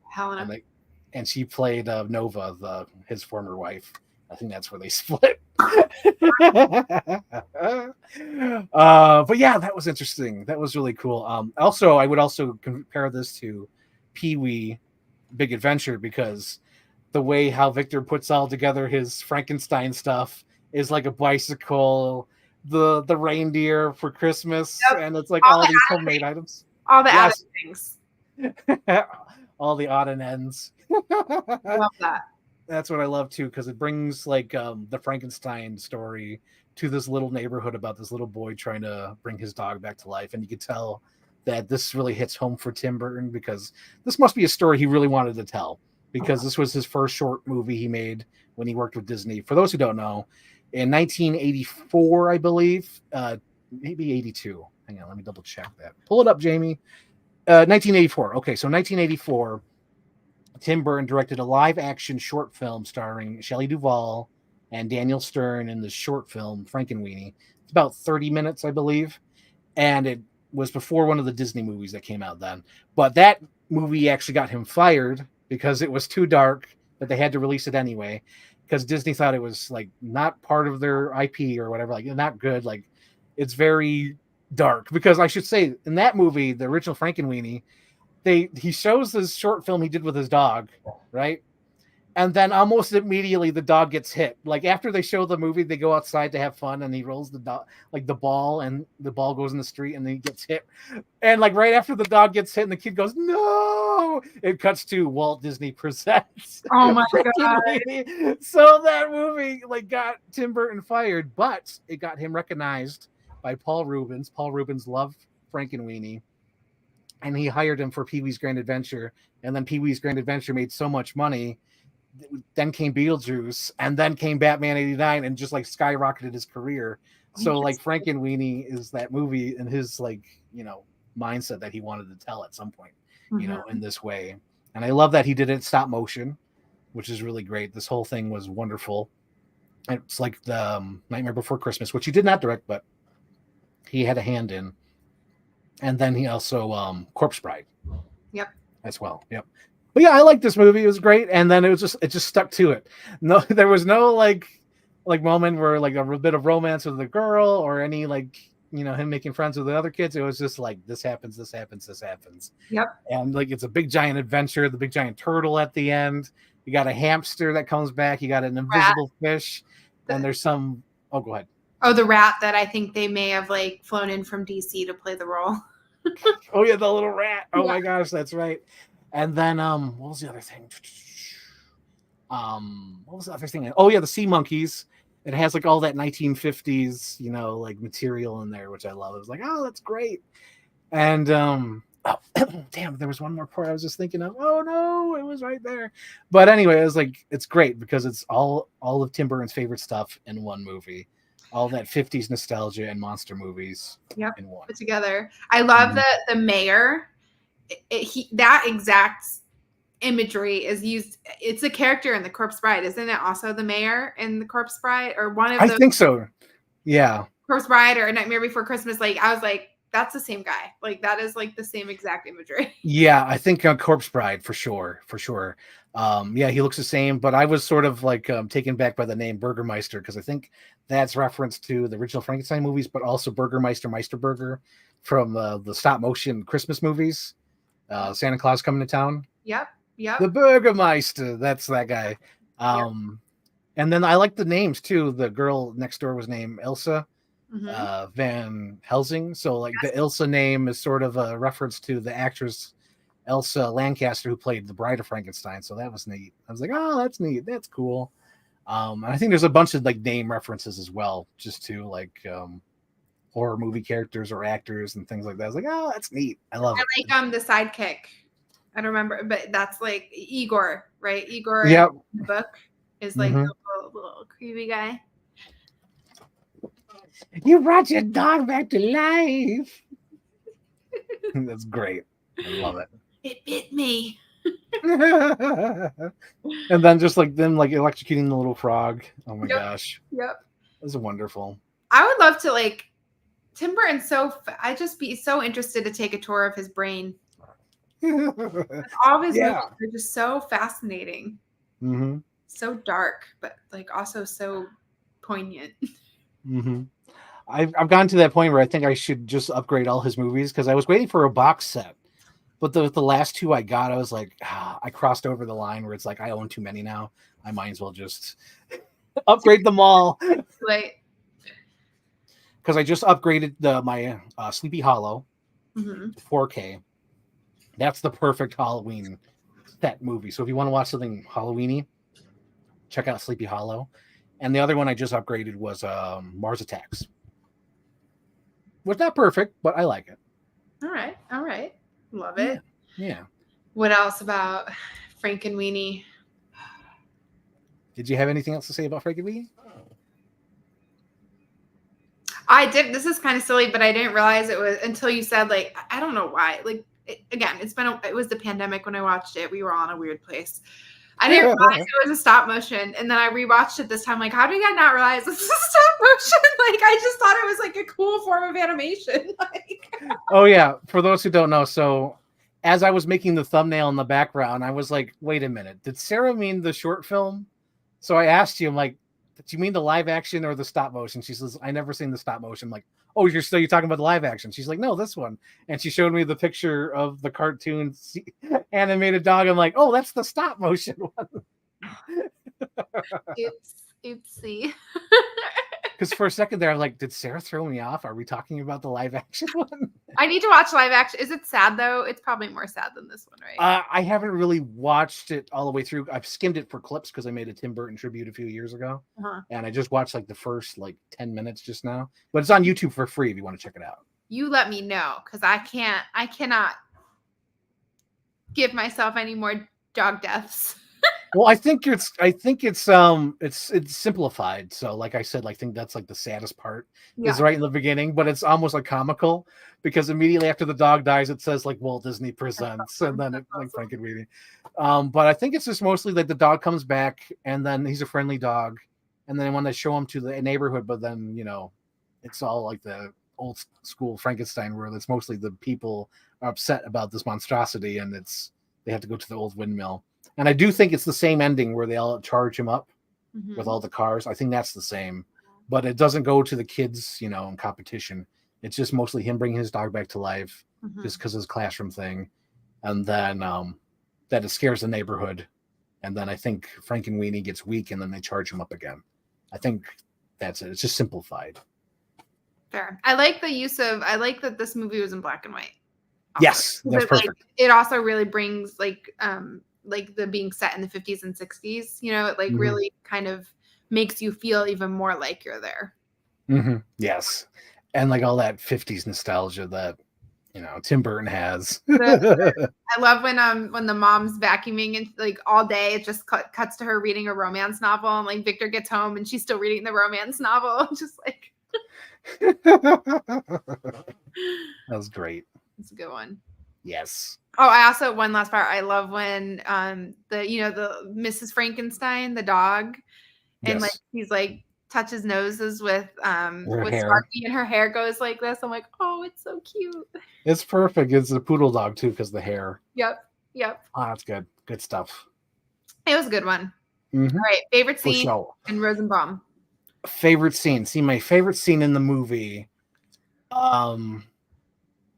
And she played Nova, his former wife. I think that's where they split. But yeah, that was interesting. That was really cool. Also, I would also compare this to Pee-wee Big Adventure, because the way how Victor puts all together his Frankenstein stuff is like a bicycle, the reindeer for Christmas, and it's like all these homemade items. All the added things. All the odd and ends. I love that. That's what I love too, because it brings like the Frankenstein story to this little neighborhood about this little boy trying to bring his dog back to life. And you could tell that this really hits home for Tim Burton, because this must be a story he really wanted to tell, because this was his first short movie he made when he worked with Disney. For those who don't know, in 1984, I believe, maybe 82. Hang on, let me double check that. Pull it up, Jamie. 1984. Okay, so 1984, Tim Burton directed a live-action short film starring Shelley Duvall and Daniel Stern in the short film Frankenweenie. It's about 30 minutes, I believe, and it was before one of the Disney movies that came out then. But that movie actually got him fired because it was too dark, but they had to release it anyway, because Disney thought it was like not part of their IP or whatever, like not good. Like it's very dark, because I should say in that movie, the original Frankenweenie, he shows this short film he did with his dog, right? And then almost immediately the dog gets hit. Like after they show the movie, they go outside to have fun, and he rolls the dog, like the ball, and the ball goes in the street, and then he gets hit. And like right after the dog gets hit, and the kid goes, "No!" It cuts to Walt Disney Presents. Oh my god! So that movie like got Tim Burton fired, but it got him recognized by Paul Rubens. Paul Rubens loved Frankenweenie, and he hired him for Pee-wee's Grand Adventure. And then Pee-wee's Grand Adventure made so much money. Then came Beetlejuice, and then came Batman '89, and just like skyrocketed his career. So like Frankenweenie is that movie in his like mindset that he wanted to tell at some point, in this way. And I love that he did it stop motion, which is really great. This whole thing was wonderful. It's like the Nightmare Before Christmas, which he did not direct, but he had a hand in. And then he also Corpse Bride. Yep. As well. Yep. But yeah, I like this movie. It was great, and then it just stuck to it. No, there was no like moment where like a bit of romance with the girl, or any like him making friends with the other kids. It was just like this happens. Yep. And like it's a big giant adventure. The big giant turtle at the end. You got a hamster that comes back. You got an invisible fish, and there's some. Oh, go ahead. Oh, the rat that I think they may have like flown in from DC to play the role. Oh yeah, the little rat. Oh my gosh, that's right. And then what was the other thing? What was the other thing? Oh yeah, the sea monkeys. It has like all that 1950s, like material in there, which I love. It was like, oh, that's great. And damn, there was one more part I was just thinking of. Oh no, it was right there. But anyway, it was like it's great because it's all of Tim Burton's favorite stuff in one movie. all that 50s nostalgia and monster movies Yep, in one. put together. I love Mhm. the mayor. That exact imagery is used. It's a character in The Corpse Bride, isn't it? Also, the mayor in The Corpse Bride, or one of I the think so. Yeah. Corpse Bride or Nightmare Before Christmas. Like, I was like, that's the same guy. Like, that is like the same exact imagery. Yeah, I think Corpse Bride for sure, for sure. Yeah, he looks the same, but I was sort of like taken back by the name Burgermeister because I think that's reference to the original Frankenstein movies, but also Burgermeister Meisterburger from the stop motion Christmas movies. Santa Claus coming to town. Yep. The Burgermeister, that's that guy. Yep. And then I like the names too. The girl next door was named Elsa Mm-hmm. Van Helsing. So like Yes. the Elsa name is sort of a reference to the actress Elsa Lancaster who played the Bride of Frankenstein. So that was neat. I was like, oh, that's neat. That's cool. And I think there's a bunch of like name references as well, just to like horror movie characters or actors and things like that. I was like, oh, that's neat. I love it. Like the sidekick. I don't remember, but that's like Igor, right? Igor Yep. in the book is like Mhm. the little creepy guy. You brought your dog back to life. That's great. I love it. It bit me. And then just like them like electrocuting the little frog. Oh my Yep. gosh. Yep. That's wonderful. I would love to like Tim Burton's I'd just be so interested to take a tour of his brain. All of his Yeah. movies are just so fascinating. Mm-hmm. So dark, but like also so poignant. Mm-hmm. I've gotten to that point where I think I should just upgrade all his movies because I was waiting for a box set. But the last two I got, I was like, I crossed over the line where it's like I own too many now. I might as well just upgrade them all. Like, Because I just upgraded my Sleepy Hollow mm-hmm. to 4K. That's the perfect Halloween set movie. So if you want to watch something Halloweeny, check out Sleepy Hollow. And the other one I just upgraded was Mars Attacks. Was not perfect, but I like it. All right. All right. Love it. Yeah. What else about Frankenweenie? Did you have anything else to say about Frankenweenie? I did. This is kind of silly, but I didn't realize it was until you said, like, I don't know why. Like, again, it was the pandemic when I watched it. We were all in a weird place. I didn't realize it was a stop motion. And then I rewatched it this time. Like, how did I not realize this is a stop motion? Like, I just thought it was like a cool form of animation. Like, oh, yeah. For those who don't know, so as I was making the thumbnail in the background, I was like, wait a minute. Did Sarah mean the short film? So I asked you, I'm like, do you mean the live action or the stop motion? She says, I never seen the stop motion. I'm like, oh, you're talking about the live action. She's like, no, this one. And she showed me the picture of the cartoon animated dog. I'm like, oh, that's the stop motion one. oopsie. Because for a second there, I'm like, did Sarah throw me off? Are we talking about the live action one? I need to watch live action. Is it sad though? It's probably more sad than this one, right? I haven't really watched it all the way through. I've skimmed it for clips because I made a Tim Burton tribute a few years ago. Uh-huh. And I just watched like the first 10 minutes just now. But it's on YouTube for free if you want to check it out. You let me know because I cannot give myself any more dog deaths. Well, I think it's simplified. So like I said, I think that's like the saddest part is right in the beginning, but it's almost like comical because immediately after the dog dies, it says like Walt Disney Presents and then it like Frankenweenie. But I think it's just mostly like the dog comes back and then he's a friendly dog. And then when they show him to the neighborhood, but then, it's all like the old school Frankenstein where it's mostly the people are upset about this monstrosity and they have to go to the old windmill. And I do think it's the same ending where they all charge him up with all the cars. I think that's the same, but it doesn't go to the kids, in competition. It's just mostly him bringing his dog back to life just because of his classroom thing. And then that it scares the neighborhood. And then I think Frankenweenie gets weak and then they charge him up again. I think that's it. It's just simplified. Fair. I like that this movie was in black and white. Also. Yes, that's perfect. It also really brings like the being set in the 50s and 60s, it really kind of makes you feel even more like you're there. Yes. And like all that 50s nostalgia that Tim Burton has. I love when the mom's vacuuming and like all day, it just cuts to her reading a romance novel, and like Victor gets home and she's still reading the romance novel. Just like That was great. it's a good one. Yes. Oh, I also one last part. I love when the Mrs. Frankenstein, the dog, and like he's like touches noses with hair. Sparky, and her hair goes like this. I'm like, oh, it's so cute. It's perfect. It's a poodle dog too, because the hair. Yep. Oh, that's good. Good stuff. It was a good one. Mm-hmm. All right, favorite scene in Rosenbaum. Favorite scene. See, my favorite scene in the movie.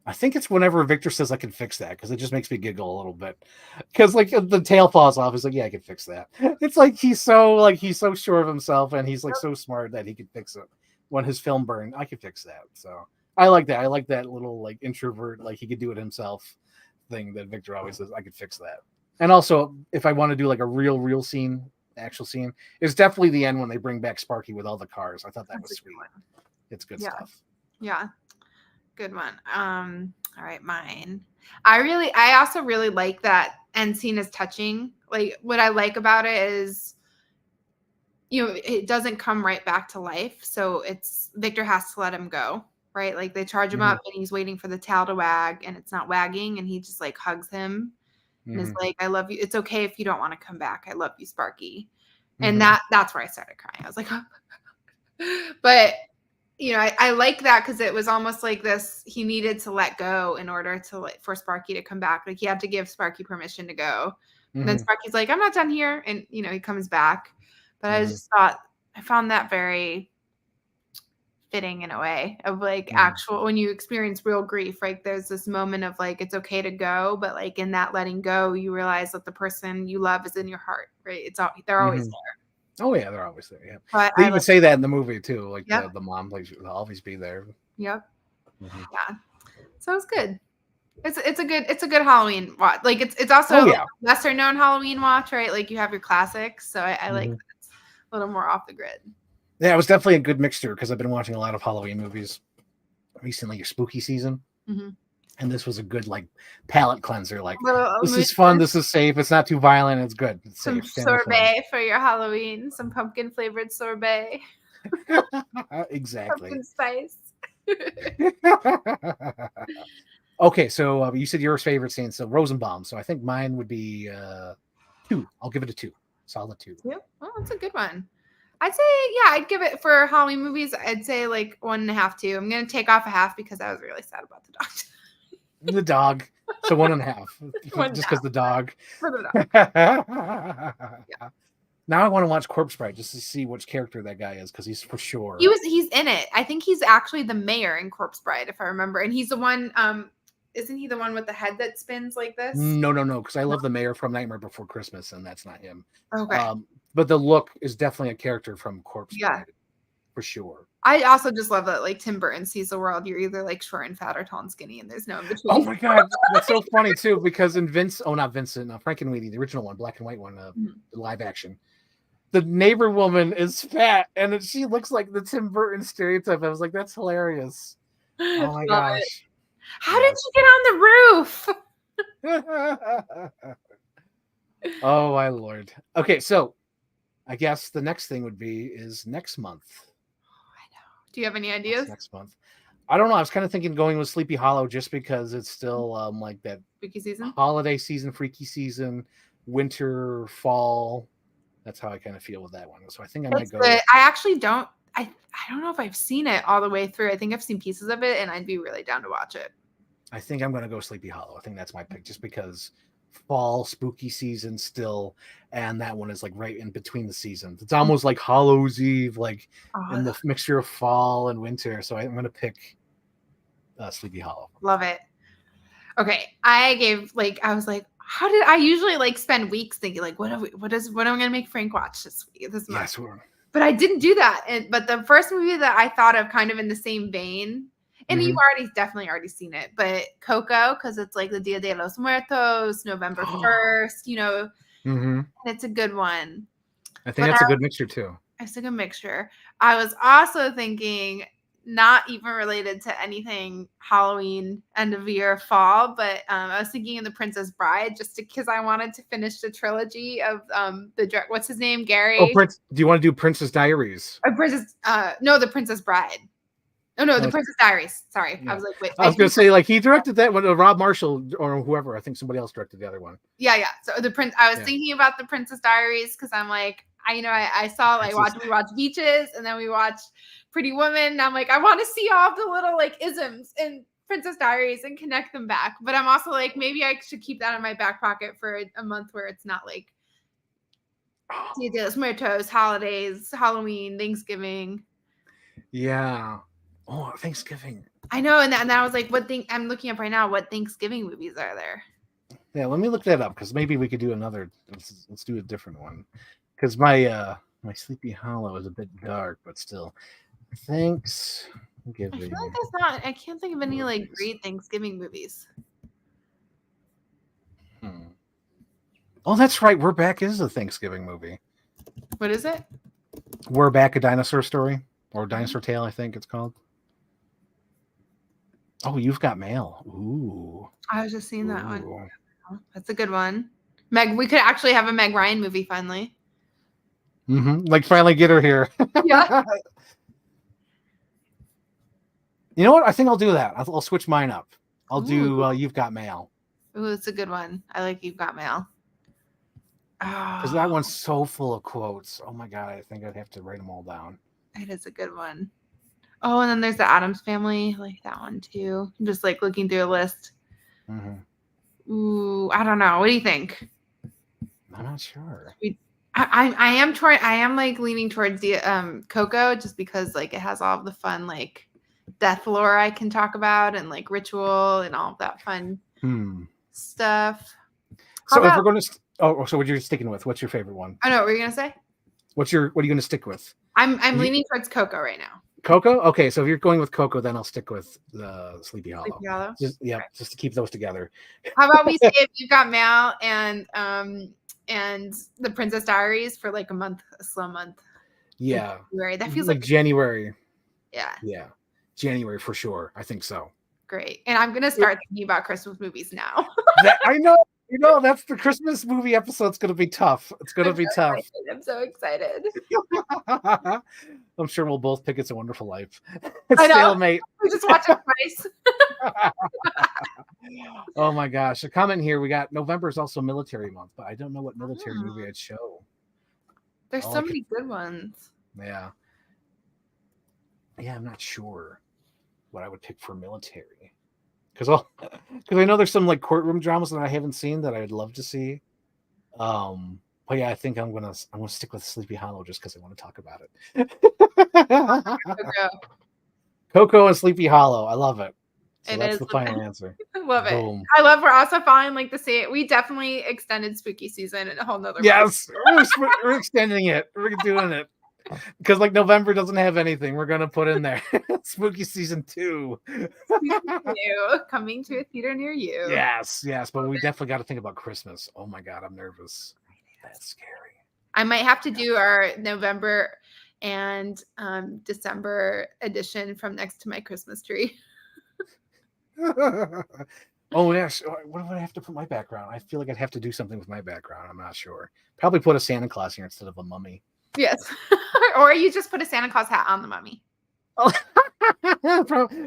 I think it's whenever Victor says I can fix that, because it just makes me giggle a little bit. Because like the tail falls off, he's like, yeah, I can fix that. It's like he's so sure of himself, and he's like so smart that he can fix it. When his film burned, I can fix that. So I like that. I like that little like introvert, like he could do it himself thing that Victor always says, I could fix that. And also, if I want to do like a real scene, actual scene, it's definitely the end when they bring back Sparky with all the cars. I thought that was sweet. It's good stuff. Yeah. Good one. All right, mine. I also really like that end scene is touching. Like what I like about it is, it doesn't come right back to life. So it's Victor has to let him go, right? Like they charge him up and he's waiting for the tail to wag and it's not wagging, and he just like hugs him and is like, I love you. It's okay if you don't want to come back. I love you, Sparky. And that's where I started crying. I was like, but I like that because it was almost like this. He needed to let go in order to for Sparky to come back. Like he had to give Sparky permission to go. And then Sparky's like, I'm not done here. And, he comes back. But I just thought, I found that very fitting in a way of like actual, when you experience real grief, right? There's this moment of like, it's okay to go. But like in that letting go, you realize that the person you love is in your heart, right? They're always there. Oh yeah, they're always there. Yeah, but they even say that in the movie too. Like the mom, like she'll always be there. Yep. Yeah. So it's good. It's a good Halloween watch. Like it's also a lesser known Halloween watch, right? Like you have your classics. So I like that it's a little more off the grid. Yeah, it was definitely a good mixture because I've been watching a lot of Halloween movies recently. Your spooky season. And this was a good like palate cleanser. Like this is fun. This is safe. It's not too violent. It's good. It's some safe. Sorbet for your Halloween. Some pumpkin flavored sorbet. Exactly. Pumpkin spice. Okay, so you said your favorite scene. So Rosenbaum. So I think mine would be 2. I'll give it a 2. Solid 2. Yep. Oh, that's a good one. I'd say, I'd give it for Halloween movies. I'd say like 1.5, 2. I'm gonna take off a half because I was really sad about the dog. The dog. So 1.5. Just because the dog. For the dog. Yeah. Now I want to watch Corpse Bride just to see which character that guy is, because he's for sure. He's in it. I think he's actually the mayor in Corpse Bride, if I remember. And he's the one. Isn't he the one with the head that spins like this? No. Because I love the mayor from Nightmare Before Christmas, and that's not him. Okay. But the look is definitely a character from Corpse Bride, for sure. I also just love that like Tim Burton sees the world. You're either like short and fat or tall and skinny, and there's no in between. Oh my god, that's so funny too. Because in Frankenweenie, the original one, black and white one, the live action, the neighbor woman is fat, and she looks like the Tim Burton stereotype. I was like, that's hilarious. Oh my gosh. How did you get on the roof? Oh my lord. Okay, so I guess the next thing is next month. Do you have any ideas? Next month. I don't know. I was kind of thinking going with Sleepy Hollow just because it's still like that freaky season, holiday season, freaky season, winter, fall. That's how I kind of feel with that one. So I think I might go. I actually don't. I don't know if I've seen it all the way through. I think I've seen pieces of it, and I'd be really down to watch it. I think I'm going to go Sleepy Hollow. I think that's my pick, just because fall spooky season still, and that one is like right in between the seasons. It's almost like Hallows Eve, like in the mixture of fall and winter. So I'm going to pick Sleepy Hollow. Love it. Okay, I was like, how did I usually like spend weeks thinking like, what am I going to make Frank watch this month? Yes, but I didn't do that. But the first movie that I thought of kind of in the same vein, and you've definitely already seen it, but Coco, because it's like the Dia de los Muertos, November 1st, and it's a good one. I think that's a good mixture too. It's a good mixture. I was also thinking not even related to anything Halloween, end of year, fall, but I was thinking of The Princess Bride just because I wanted to finish the trilogy of what's his name, Gary? Oh, Prince. Do you want to do Princess Diaries? The Princess Bride. Oh no, The Princess Diaries. Sorry, yeah. I was like, wait. I was gonna say like he directed that one, Rob Marshall or whoever. I think somebody else directed the other one. Yeah. So I was thinking about The Princess Diaries because I'm like, I saw like we watched Beaches and then we watched Pretty Woman. And I'm like, I want to see all the little like isms in Princess Diaries and connect them back. But I'm also like, maybe I should keep that in my back pocket for a month where it's not like Dia de los Muertos, holidays, Halloween, Thanksgiving. Yeah. Oh, Thanksgiving. I know, and I was like, I'm looking up right now. What Thanksgiving movies are there? Yeah, let me look that up because maybe we could do another. Let's do a different one because my Sleepy Hollow is a bit dark, but still. Thanksgiving. I feel like that's not. I can't think of any like great Thanksgiving movies. Oh, that's right. We're Back is a Thanksgiving movie. What is it? We're Back, a Dinosaur Story or Dinosaur Tale, I think it's called. Oh, You've Got Mail. Ooh. I was just seeing that one. That's a good one. We could actually have a Meg Ryan movie finally. Like finally get her here. Yeah. You know what? I think I'll do that. I'll switch mine up. I'll do You've Got Mail. Ooh, it's a good one. I like You've Got Mail. Because that one's so full of quotes. Oh my God, I think I'd have to write them all down. It is a good one. Oh, and then there's the Addams Family. I like that one too. I'm just like looking through a list. Ooh, I don't know. What do you think? I'm not sure. I am like leaning towards the Coco just because like it has all of the fun like death lore I can talk about and like ritual and all of that fun stuff. So if we're going to so what you're sticking with? What's your favorite one? I know what were you gonna say? What are you going to stick with? I'm leaning towards Coco right now. Coco? Okay, so if you're going with Coco, then I'll stick with the Sleepy Hollow. Sleepy Hollow? Just to keep those together. How about we say if You've Got Mail and The Princess Diaries for like a slow month. Yeah. January. That feels like January. Yeah. Yeah. January for sure. I think so. Great. And I'm going to start thinking about Christmas movies now. I know. You know, that's the Christmas movie episode's going to be tough. It's going to be tough. I'm so excited. I'm sure we'll both pick It's a Wonderful Life. I know. Stalemate. We just watch it twice. Oh my gosh. A comment here. We got November is also military month, but I don't know what military movie I'd show. There's so many good ones. Yeah. Yeah, I'm not sure what I would pick for military. Because I know there's some like courtroom dramas that I haven't seen that I'd love to see. But yeah, I think I'm gonna stick with Sleepy Hollow just because I want to talk about it. Coco and Sleepy Hollow. I love it. So that's the final answer. I love it. Boom. I love we're also following like the same. We definitely extended spooky season in a whole nother Yes, we're extending it. We're doing it. Because like November doesn't have anything. We're gonna put in there spooky season 2. Coming to a theater near you. Yes, but we definitely got to think about Christmas. Oh my God, I'm nervous. That's scary. I might have to do our November and December edition from next to my Christmas tree. Oh yes. What would I have to put my background? I feel like I'd have to do something with my background. I'm not sure. Probably put a Santa Claus here instead of a mummy. Yes. Or you just put a Santa Claus hat on the mummy.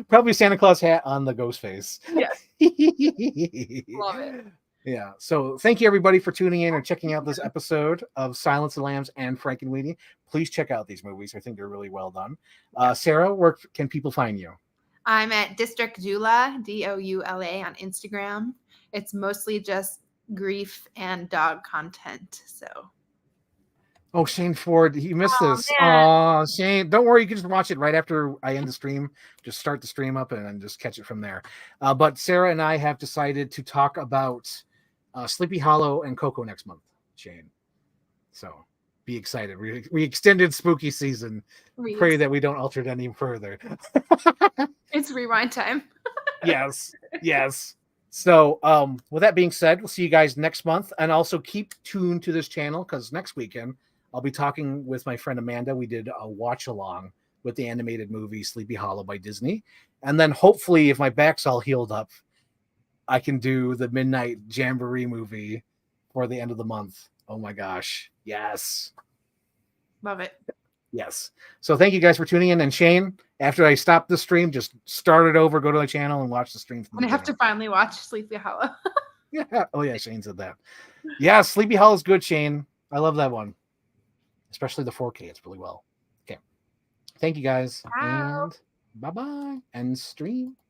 Probably Santa Claus hat on the ghost face. Yes. Love it. Yeah. So thank you everybody for tuning in and checking out this episode of Silence of the Lambs and Frankenweenie. Please check out these movies. I think they're really well done. Sarah, where can people find you? I'm at District Doula, Doula on Instagram. It's mostly just grief and dog content. So. Oh, Shane Ford, you missed this. Oh, Shane, don't worry. You can just watch it right after I end the stream. Just start the stream up and then just catch it from there. But Sarah and I have decided to talk about Sleepy Hollow and Coco next month, Shane. So be excited. We extended spooky season. Pray that we don't alter it any further. It's rewind time. Yes. So with that being said, we'll see you guys next month. And also keep tuned to this channel because next weekend I'll be talking with my friend Amanda. We did a watch along with the animated movie Sleepy Hollow by Disney. And then hopefully, if my back's all healed up, I can do the Midnight Jamboree movie for the end of the month. Oh my gosh. Yes. Love it. Yes. So thank you guys for tuning in. And Shane, after I stop the stream, just start it over, go to the channel and watch the stream. I'm going to have to finally watch Sleepy Hollow. Yeah. Oh yeah, Shane said that. Yeah, Sleepy Hollow is good, Shane. I love that one. Especially the 4K. It's really well. Okay. Thank you guys. Wow. And bye-bye. And stream.